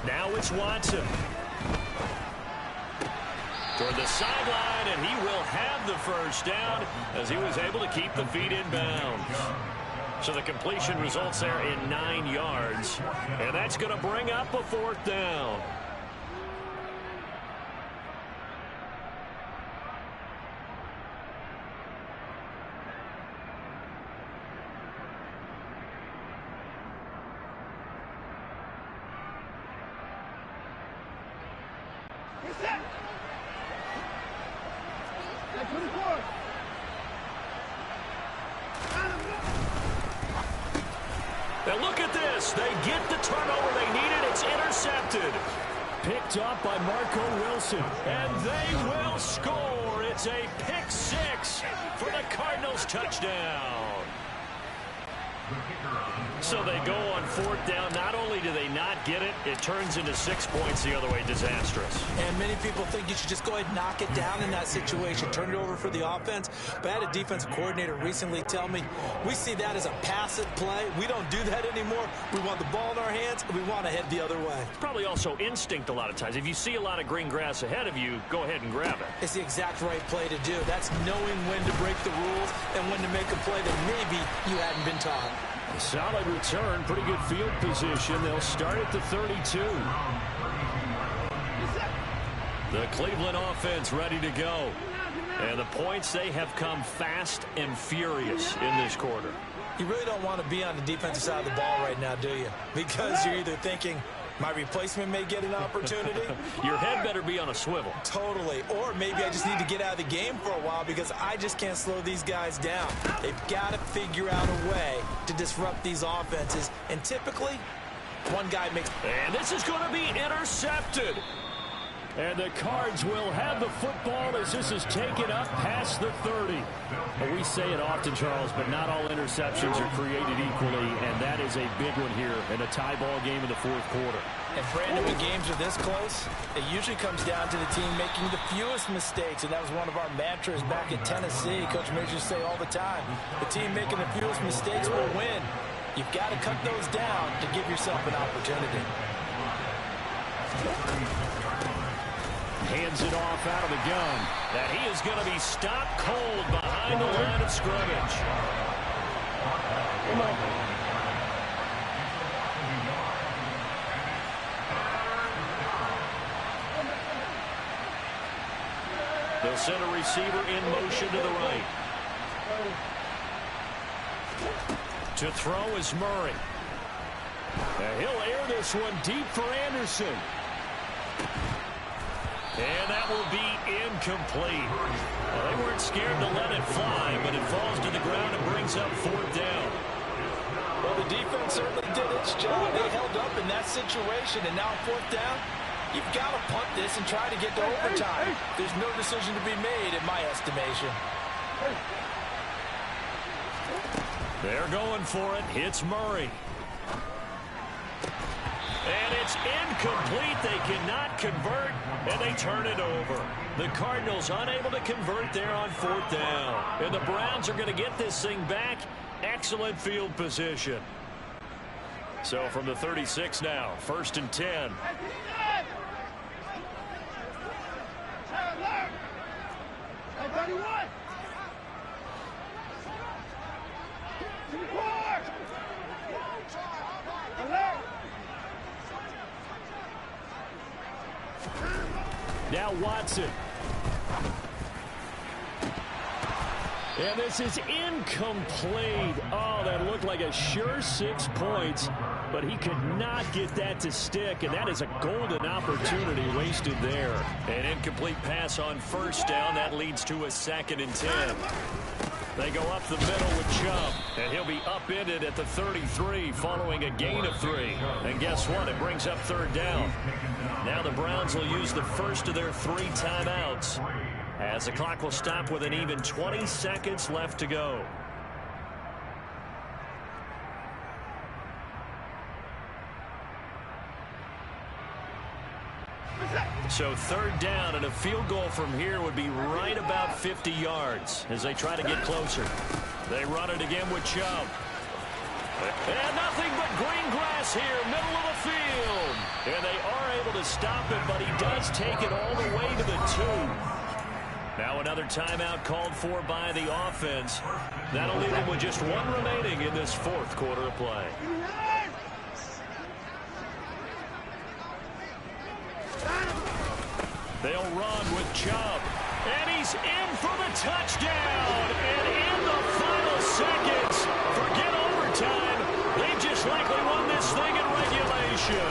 Now it's Watson. Toward the sideline, and he will have the 1st down as he was able to keep the feet in bounds. So the completion results there in 9 yards, and that's going to bring up a 4th down. pass. They get the turnover they needed. It's intercepted. Picked up by Marco Wilson. And they will score. It's a pick six for the Cardinals touchdown. So they go on fourth down. Not only do they not get it, it turns into 6 points the other way. Disastrous. And many people think you should just go ahead and knock it down in that situation. Turn it over for the offense. But I had a defensive coordinator recently tell me, we see that as a passive play. We don't do that anymore. We want the ball in our hands, and we want to head the other way. It's probably also instinct a lot of times. If you see a lot of green grass ahead of you, go ahead and grab it. It's the exact right play to do. That's knowing when to break the rules and when to make a play that maybe you hadn't been taught. A solid return, pretty good field position. They'll start at the 32. The Cleveland offense ready to go. And the points, they have come fast and furious in this quarter. You really don't want to be on the defensive side of the ball right now, do you? Because you're either thinking, my replacement may get an opportunity. Your head better be on a swivel. Totally. Or maybe I just need to get out of the game for a while because I just can't slow these guys down. They've got to figure out a way to disrupt these offenses. And typically, one guy makes... And this is going to be intercepted. And the Cards will have the football as this is taken up past the 30. And we say it often, Charles, but not all interceptions are created equally, and that is a big one here in a tie ball game in the fourth quarter. And Brandon, when games are this close, it usually comes down to the team making the fewest mistakes, and that was one of our mantras back in Tennessee. Coach Majors used to say all the time, the team making the fewest mistakes will win. You've got to cut those down to give yourself an opportunity. Hands it off out of the gun. That he is going to be stopped cold behind the line of scrimmage. Come on. They'll send a receiver in motion to the right. To throw is Murray. And he'll air this one deep for Anderson. And that will be incomplete. Well, they weren't scared to let it fly, but it falls to the ground and brings up fourth down. Well, the defense certainly did its job. They held up in that situation, and now fourth down, you've got to punt this and try to get to overtime. There's no decision to be made, in my estimation. They're going for it. Hits Murray. And it's incomplete. They cannot convert, and they turn it over. The Cardinals unable to convert there on fourth down. And the Browns are going to get this thing back. Excellent field position. So from the 36 now, 1st and 10. Now Watson. And this is incomplete. Oh, that looked like a sure 6 points, but he could not get that to stick, and that is a golden opportunity wasted there. An incomplete pass on first down. That leads to a 2nd and 10. They go up the middle with Chubb, and he'll be upended at the 33 following a gain of 3. And guess what? It brings up third down. Now the Browns will use the first of their 3 timeouts as the clock will stop with an even 20 seconds left to go. So third down, and a field goal from here would be right about 50 yards as they try to get closer. They run it again with Chubb. And nothing but green grass here, middle of the field. And they are able to stop it, but he does take it all the way to the 2. Now another timeout called for by the offense. That'll leave them with just 1 remaining in this fourth quarter of play. They'll run with Chubb. And he's in for the touchdown. And in the final seconds, forget overtime. They just likely won this thing in regulation.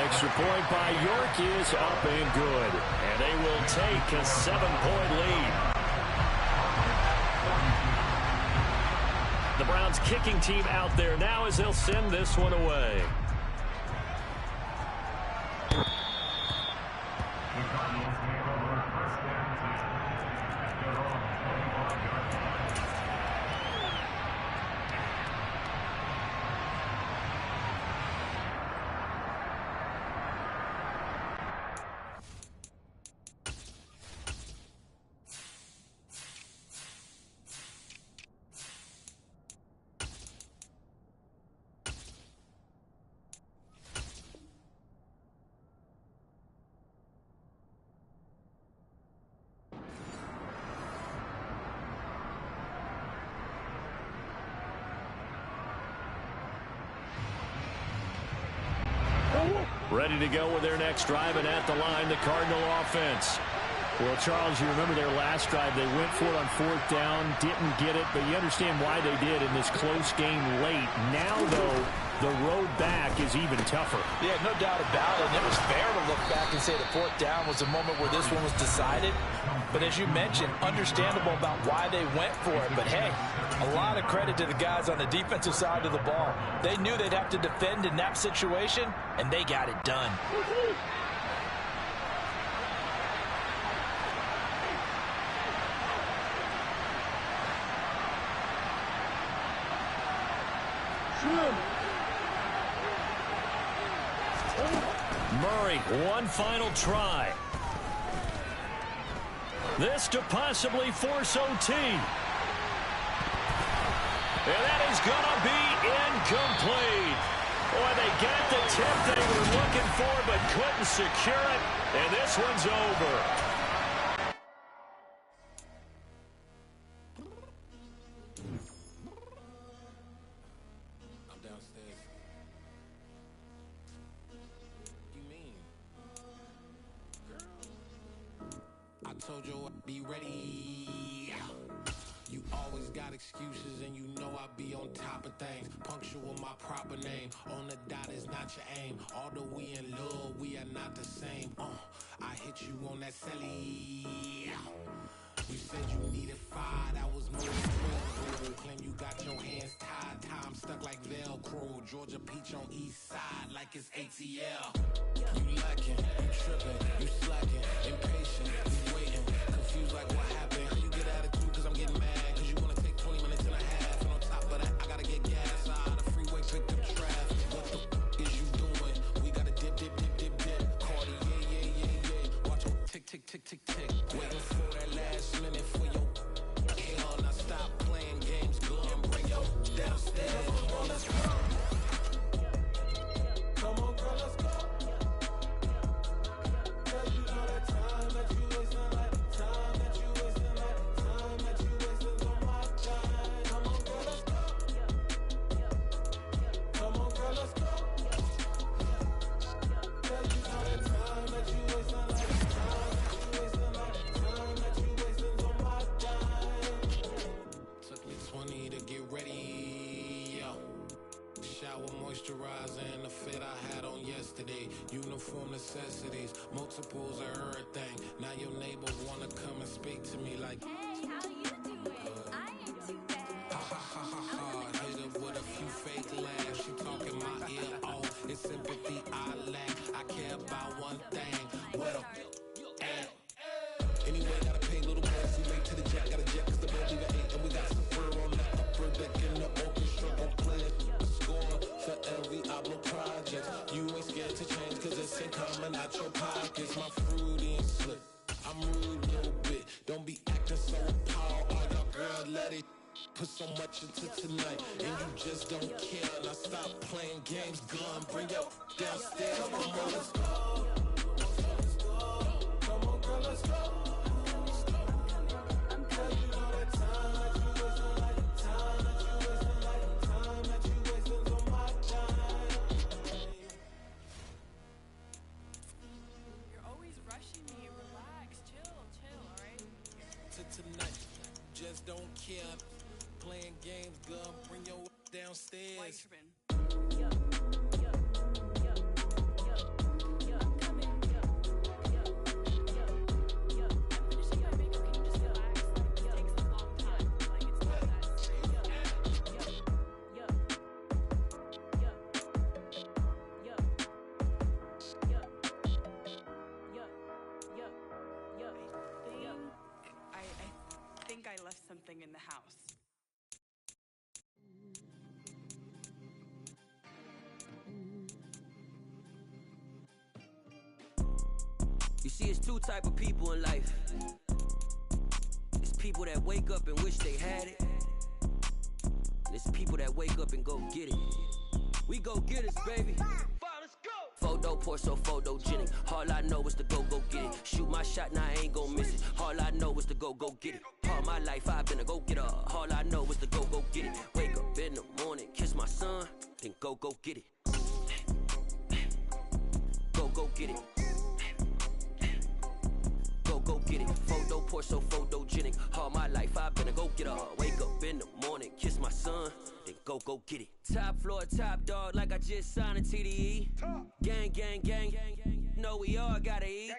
Extra point by York is up and good. And they will take a 7-point lead. The Browns kicking team out there now as they'll send this one away. Ready to go with their next drive, and at the line, the Cardinal offense. Well, Charles, you remember their last drive. They went for it on 4th down, didn't get it, but you understand why they did in this close game late. Now, though, the road back is even tougher. Yeah, no doubt about it. And it was fair to look back and say the 4th down was the moment where this one was decided. But as you mentioned, understandable about why they went for it. But, hey, a lot of credit to the guys on the defensive side of the ball. They knew they'd have to defend in that situation, and they got it done. Murray, one final try. This to possibly force OT. And that is going to be incomplete. Boy, they got the tip they were looking for but couldn't secure it. And this one's over. Told you I'd be ready. You always got excuses and you know I be on top of things. Punctual my proper name. On the dot is not your aim. Although we in love, we are not the same. I hit you on that celly. You said you needed 5, that was more than 12. Claim you got your hands tied. Time stuck like Velcro. Georgia Peach on east side like it's ATL. You lacking, you tripping, you slacking, impatient, you waiting, confused like what happened. You get attitude cause I'm getting mad, cause you wanna take 20 minutes and a half. And on top of that, I gotta get gas out of the freeway, picked up traffic. What the is you doing? We gotta dip, dip, dip, dip, dip. Cardi, yeah. Watch them tick, tick, tick, tick, tick. Waiting for that last minute for your hell. Now stop playing games, go and bring your downstairs. Come on, let's go. Come on, girl, let's go. Moisturizer and the fit I had on yesterday. Uniform necessities, multiples of everything. Now your neighbors wanna come and speak to me like, hey, how you doing? I ain't too bad. Ha ha ha ha ha. Hit her with a few fake laughs. She talking my ear off. It's sympathy I lack. I care about one thing. What a at. Anyway, gotta pay a little more. See late to the jet. Got a jet cause the boat leave at 8. And we got some fur on the upper deck in the orchestra. Don't play it. For every album project, you ain't scared to change cause it's ain't coming out your pockets. My fruity and slick, I'm rude a little bit. Don't be acting so appalled. All y'all girl let it put so much into tonight and you just don't care. Now stop playing games, gun, bring your downstairs. Come on, let's go. Come on, girl, let's go. Just don't care. Playing games, girl, bring your downstairs. I left something in the house. You see, it's two type of people in life. It's people that wake up and wish they had it. And it's people that wake up and go get it. We go get it, baby. Let's go. Photo pour so photogenic. All I know is to go get it. Shoot my shot, now I ain't gon' miss it. All I know is to go get it. All my life I've been a go getter. All I know is to go get it. Wake up in the morning, kiss my son, then go get it. Go get it. Go get it. Photo pour so photogenic. All my life I've been a go getter. Wake up in the morning, kiss my son, then go get it. Top floor, top dog, like I just signed a TDE. Gang, gang, gang, know we all gotta eat.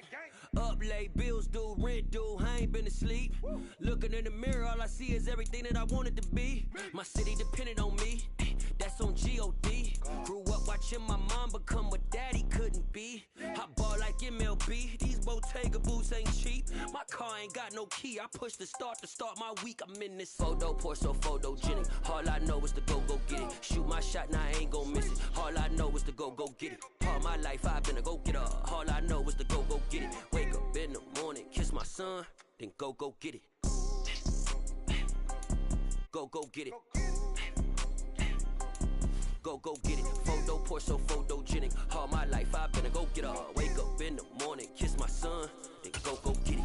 Up late, bills due, rent due, I ain't been asleep. Looking in the mirror, all I see is everything that I wanted to be. My city depended on me, that's on G.O.D. Grew up watching my mom become what daddy couldn't be. I ball like MLB, these Bottega boots ain't cheap. My car ain't got no key, I push the start to start my week. I'm in this photo pour so photogenic. All I know is to go get it. Shoot my shot, now I ain't gon' miss it. All I know is to go get it. All my life I've been a go getter. All I know is to go get it. Wake up in the morning, kiss my son, then go get it. Go get it. Go get it. Photo pour so photogenic. All my life I've been a go getter. Wake up in the morning, kiss my son, then go get it.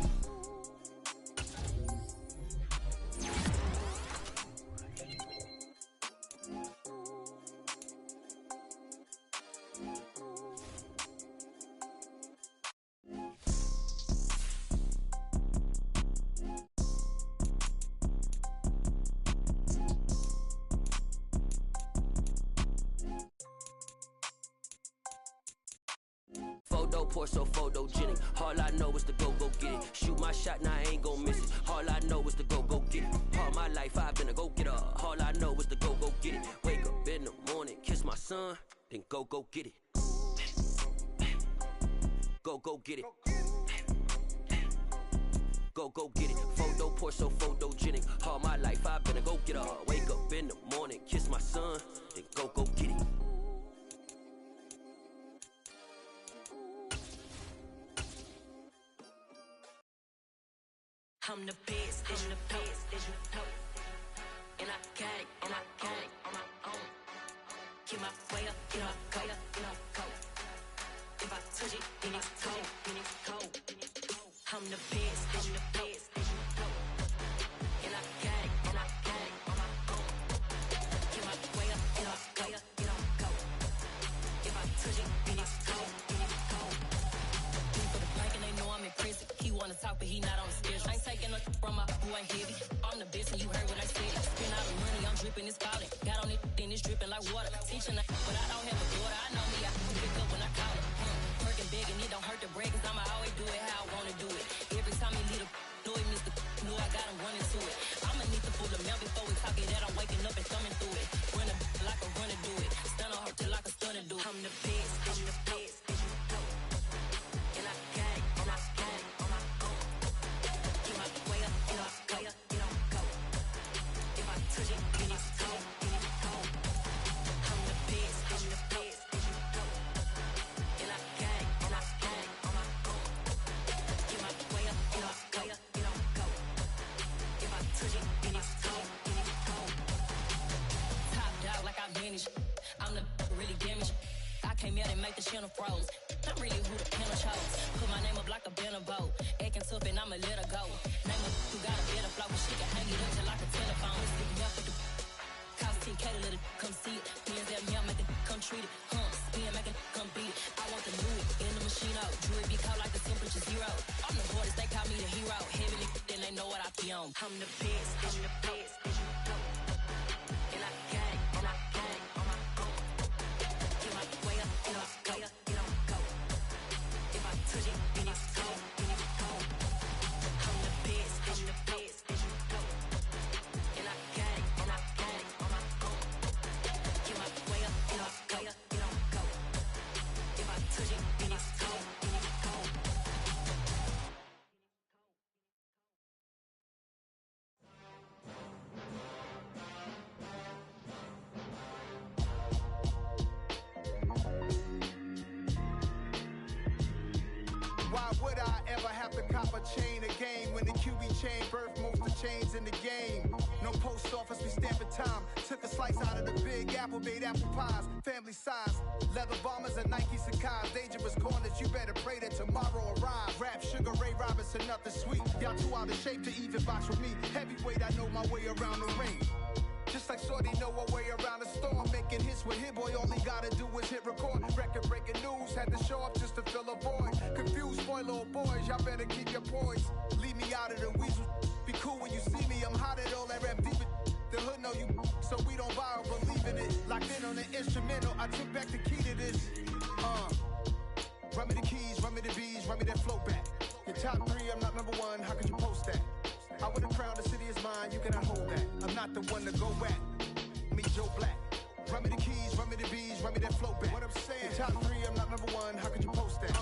Photo pour so photogenic. All I know is to go get it. Shoot my shot, now I ain't gon' miss it. All I know is to go get it. All my life I've been a go getter. All I know is to go get it. Wake up in the morning, kiss my son, then go get it. Go get it. Go get it. Photo pour so photogenic. All my life I've been a go getter. Wake up in the morning, kiss my son, then go get it. I'm the best, I'm the best, as you know. And I got it, and I got it on my own. Get my way up, get my go, go. If I touch it, then it's cold, then it's cold. I'm the best, I'm the best, as you know. And I got it, and I got it on my own. Get my way up, get my go. If I touch it, then it's cold, then it's cold. For the blank and they know I'm in prison. He wanna talk, but he not on the schedule. I ain't taking no from my who ain't heavy. I'm the best and you heard what I said. Spend all the money, I'm dripping, it's falling. Got on it, then it's dripping like water. Teaching that, but I don't have a daughter. I know me, I can pick up when I call her. Working big and it don't hurt to break, cause I'ma always do it how I wanna do it. Every time he lead a know he missed the know I got him running to it. I'ma need to pull the mail before we talk it that I'm waking up and thumbing through it. Run a like a runner do it. Stun on her till like a stunner do it. I'm the best, I'm the best, as you know. And I got it, and I got it on my own. Get my way up, get my go. If I touch it, then it's cold, then it's cold. I'm the best, as you know. And I got it, and I got it on my own. Get my way up, get my go. If I touch it, then it's cold, then it's cold. Top dog like I manage. I'm the really damaged. I came out and make the channel froze. I'm really who the panel chose. Put my name up like a banner boat. Acting tough and I'ma let her go. Name her who got a better flow, but she can hang it up just like a telephone. Stick me up with the cost 10K to let it come see it. Hands at me, I make it come treat it. Spin, make it come beat it. I want the new in the machine out. Jewelry be caught like the temperature zero. I'm the hardest, they call me the hero. Heavy, then they know what I be on. I'm the best, I'm the best, as you know. And I got it, and I got it on my own. Get my way up, get my go. If I touch it, then it's cold, then it's cold. I'm the best, as you know. And I got it, and I got it on my own. Get my way up, get my go. If I touch it, then it's cold, then it's cold. chain, birth most of chains in the game. No post office, we stamping time. Took a slice out of the big apple, made apple pies. Family size, leather bombers and Nike Sacai's. Dangerous corners, you better pray that tomorrow arrives. Rap, Sugar Ray Robinson, nothing sweet. Y'all too out of shape to even box with me. Heavyweight, I know my way around the ring. Just like Shorty know her way around the storm. Making hits with Hit Boy, all he gotta do is hit record. Record breaking news, had to show up just to fill a void. Confused boy, little boys, y'all better keep your poise. Leave me out of the weasel. Be cool when you see me, I'm hot at all that rap deep. The hood know you, so we don't buy or believe in it. Locked in on the instrumental, I took back the key to this. Run me the keys, run me the bees, run me that flow back. Your top 3, I'm not number 1, how could you post that? I would've crowned the city is mine, you cannot hold that. I'm not the one to go back. Meet Joe Black. Run me the keys, run me the bees, run me that flow back. What I'm saying, top 3, I'm not number 1, how could you post that?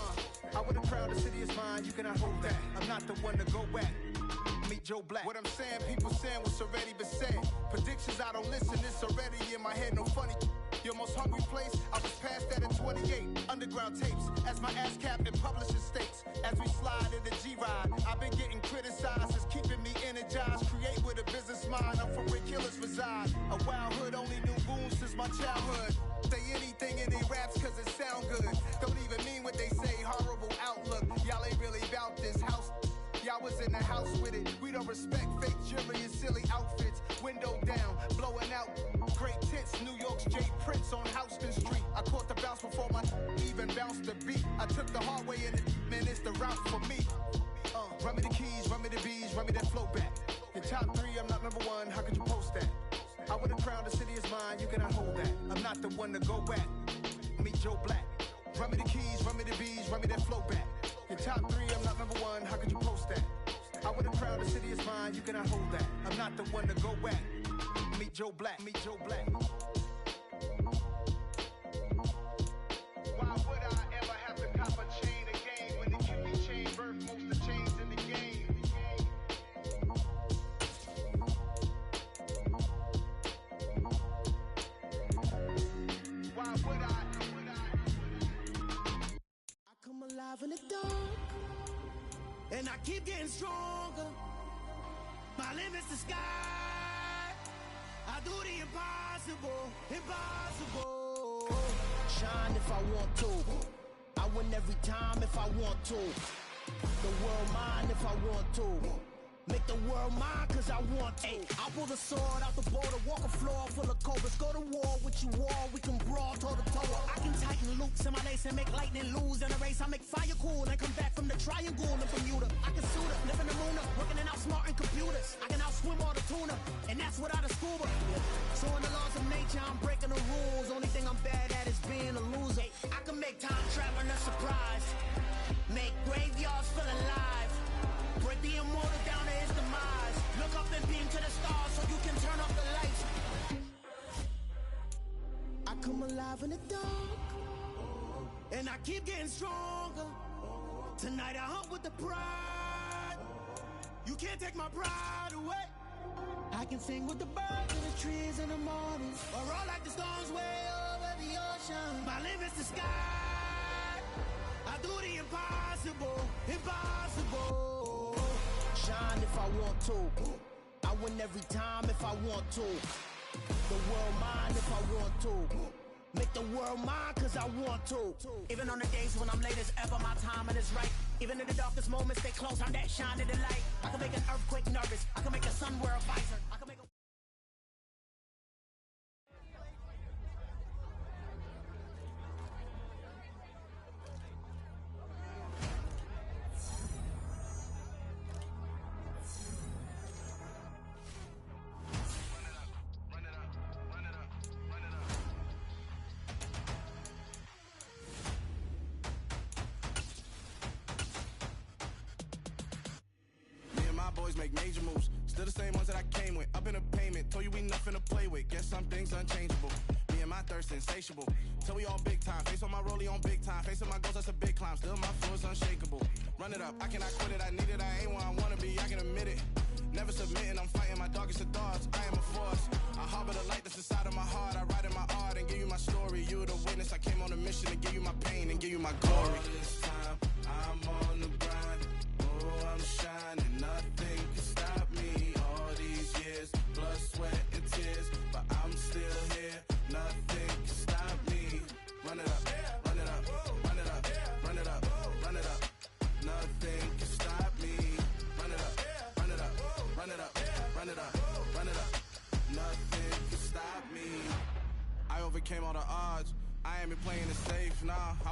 I would've crowned the city is mine, you cannot hold that. I'm not the one to go back. Meet Joe Black. What I'm saying, people saying what's already been said. Predictions, I don't listen, it's already in my head, no funny. Your most hungry place, I was past that in 28. Underground tapes, as my ass cap in publishing states. As we slide in the G-Ride, I've been getting criticized, it's keeping me energized. Create with a business mind, I'm from where killers reside. A wild hood, only knew goons since my childhood. Say anything in they raps cause it sound good. Don't even mean what they say, horrible outlook. Y'all ain't really about this house. Y'all was in the house with it. We don't respect fake jewelry and silly outfits. Window down, blowing out. Great tits, New York's J. Prince on Houston Street. I caught the bounce before my even bounced the beat. I took the hard way in it, man, it's the route for me. Run me the keys, run me the bees, run me that flow back. Your top 3, I'm not number 1, how could you post that? I would've crowned the city is mine, you cannot hold that. I'm not the one to go back. Meet Joe Black. Run me the keys, run me the bees, run me that flow back. Your top 3, I'm not number 1, how could you post that? I would've crowned the city is mine, you cannot hold that. I'm not the one to go back. Meet Joe Black, meet Joe Black. Why would I ever have to cop a chain again when the Koolie chain birth most of chains in the game? Why would I? I come alive in the dark, and I keep getting stronger. My limit's the sky. I do the impossible, impossible. Shine if I want to. I win every time if I want to. The world mine if I want to. Make the world mine cause I want to. I'll pull the sword out the border, walk a floor full of cobras. Go to war with you all, we can brawl toe to toe. I can tighten loops in my lace and make lightning lose in a race. I make fire cool and come back from the triangle in Bermuda. I can suit up, live in the moon up, working and outsmarting computers. I can outswim all the tuna, and that's without a scuba. So in the laws of nature, I'm breaking the rules. Only thing I'm bad at is being a loser. I can make time traveling a surprise, make graveyards feel alive. Break the immortal down to his demise. Look up and beam to the stars so you can turn off the lights. I come alive in the dark, and I keep getting stronger. Tonight I hunt with the pride. You can't take my pride away. I can sing with the birds and the trees in the morning, or roll like the storms way over the ocean. My limit's the sky. I do the impossible, impossible. Shine if I want to. I win every time if I want to. The world mine if I want to. Make the world mine cause I want to. Even on the days when I'm late as ever, my timing is right. Even in the darkest moments, stay close, I'm that shining the light. I can make an earthquake nervous. I can make a sun wear a visor. I can make a... Boys make major moves, still the same ones that I came with. Up in a payment, told you we nothing to play with. Guess some things unchangeable. Me and my thirst insatiable. Till we all big time. Face on my rollie on big time. Facing my goals, that's a big climb. Still my flow is unshakable. Run it up, I cannot quit it. I need it, I ain't where I wanna be. I can admit it. Never submitting, I'm fighting my darkest of thoughts. I am a force. I harbor the light that's inside of my heart. I write in my art and give you my story. You the witness. I came on a mission to give you my pain and give you my glory. All this time, I'm on the grind. Oh, I'm shining, nothing can stop stop me. I overcame all the odds. I ain't been playing it safe, nah.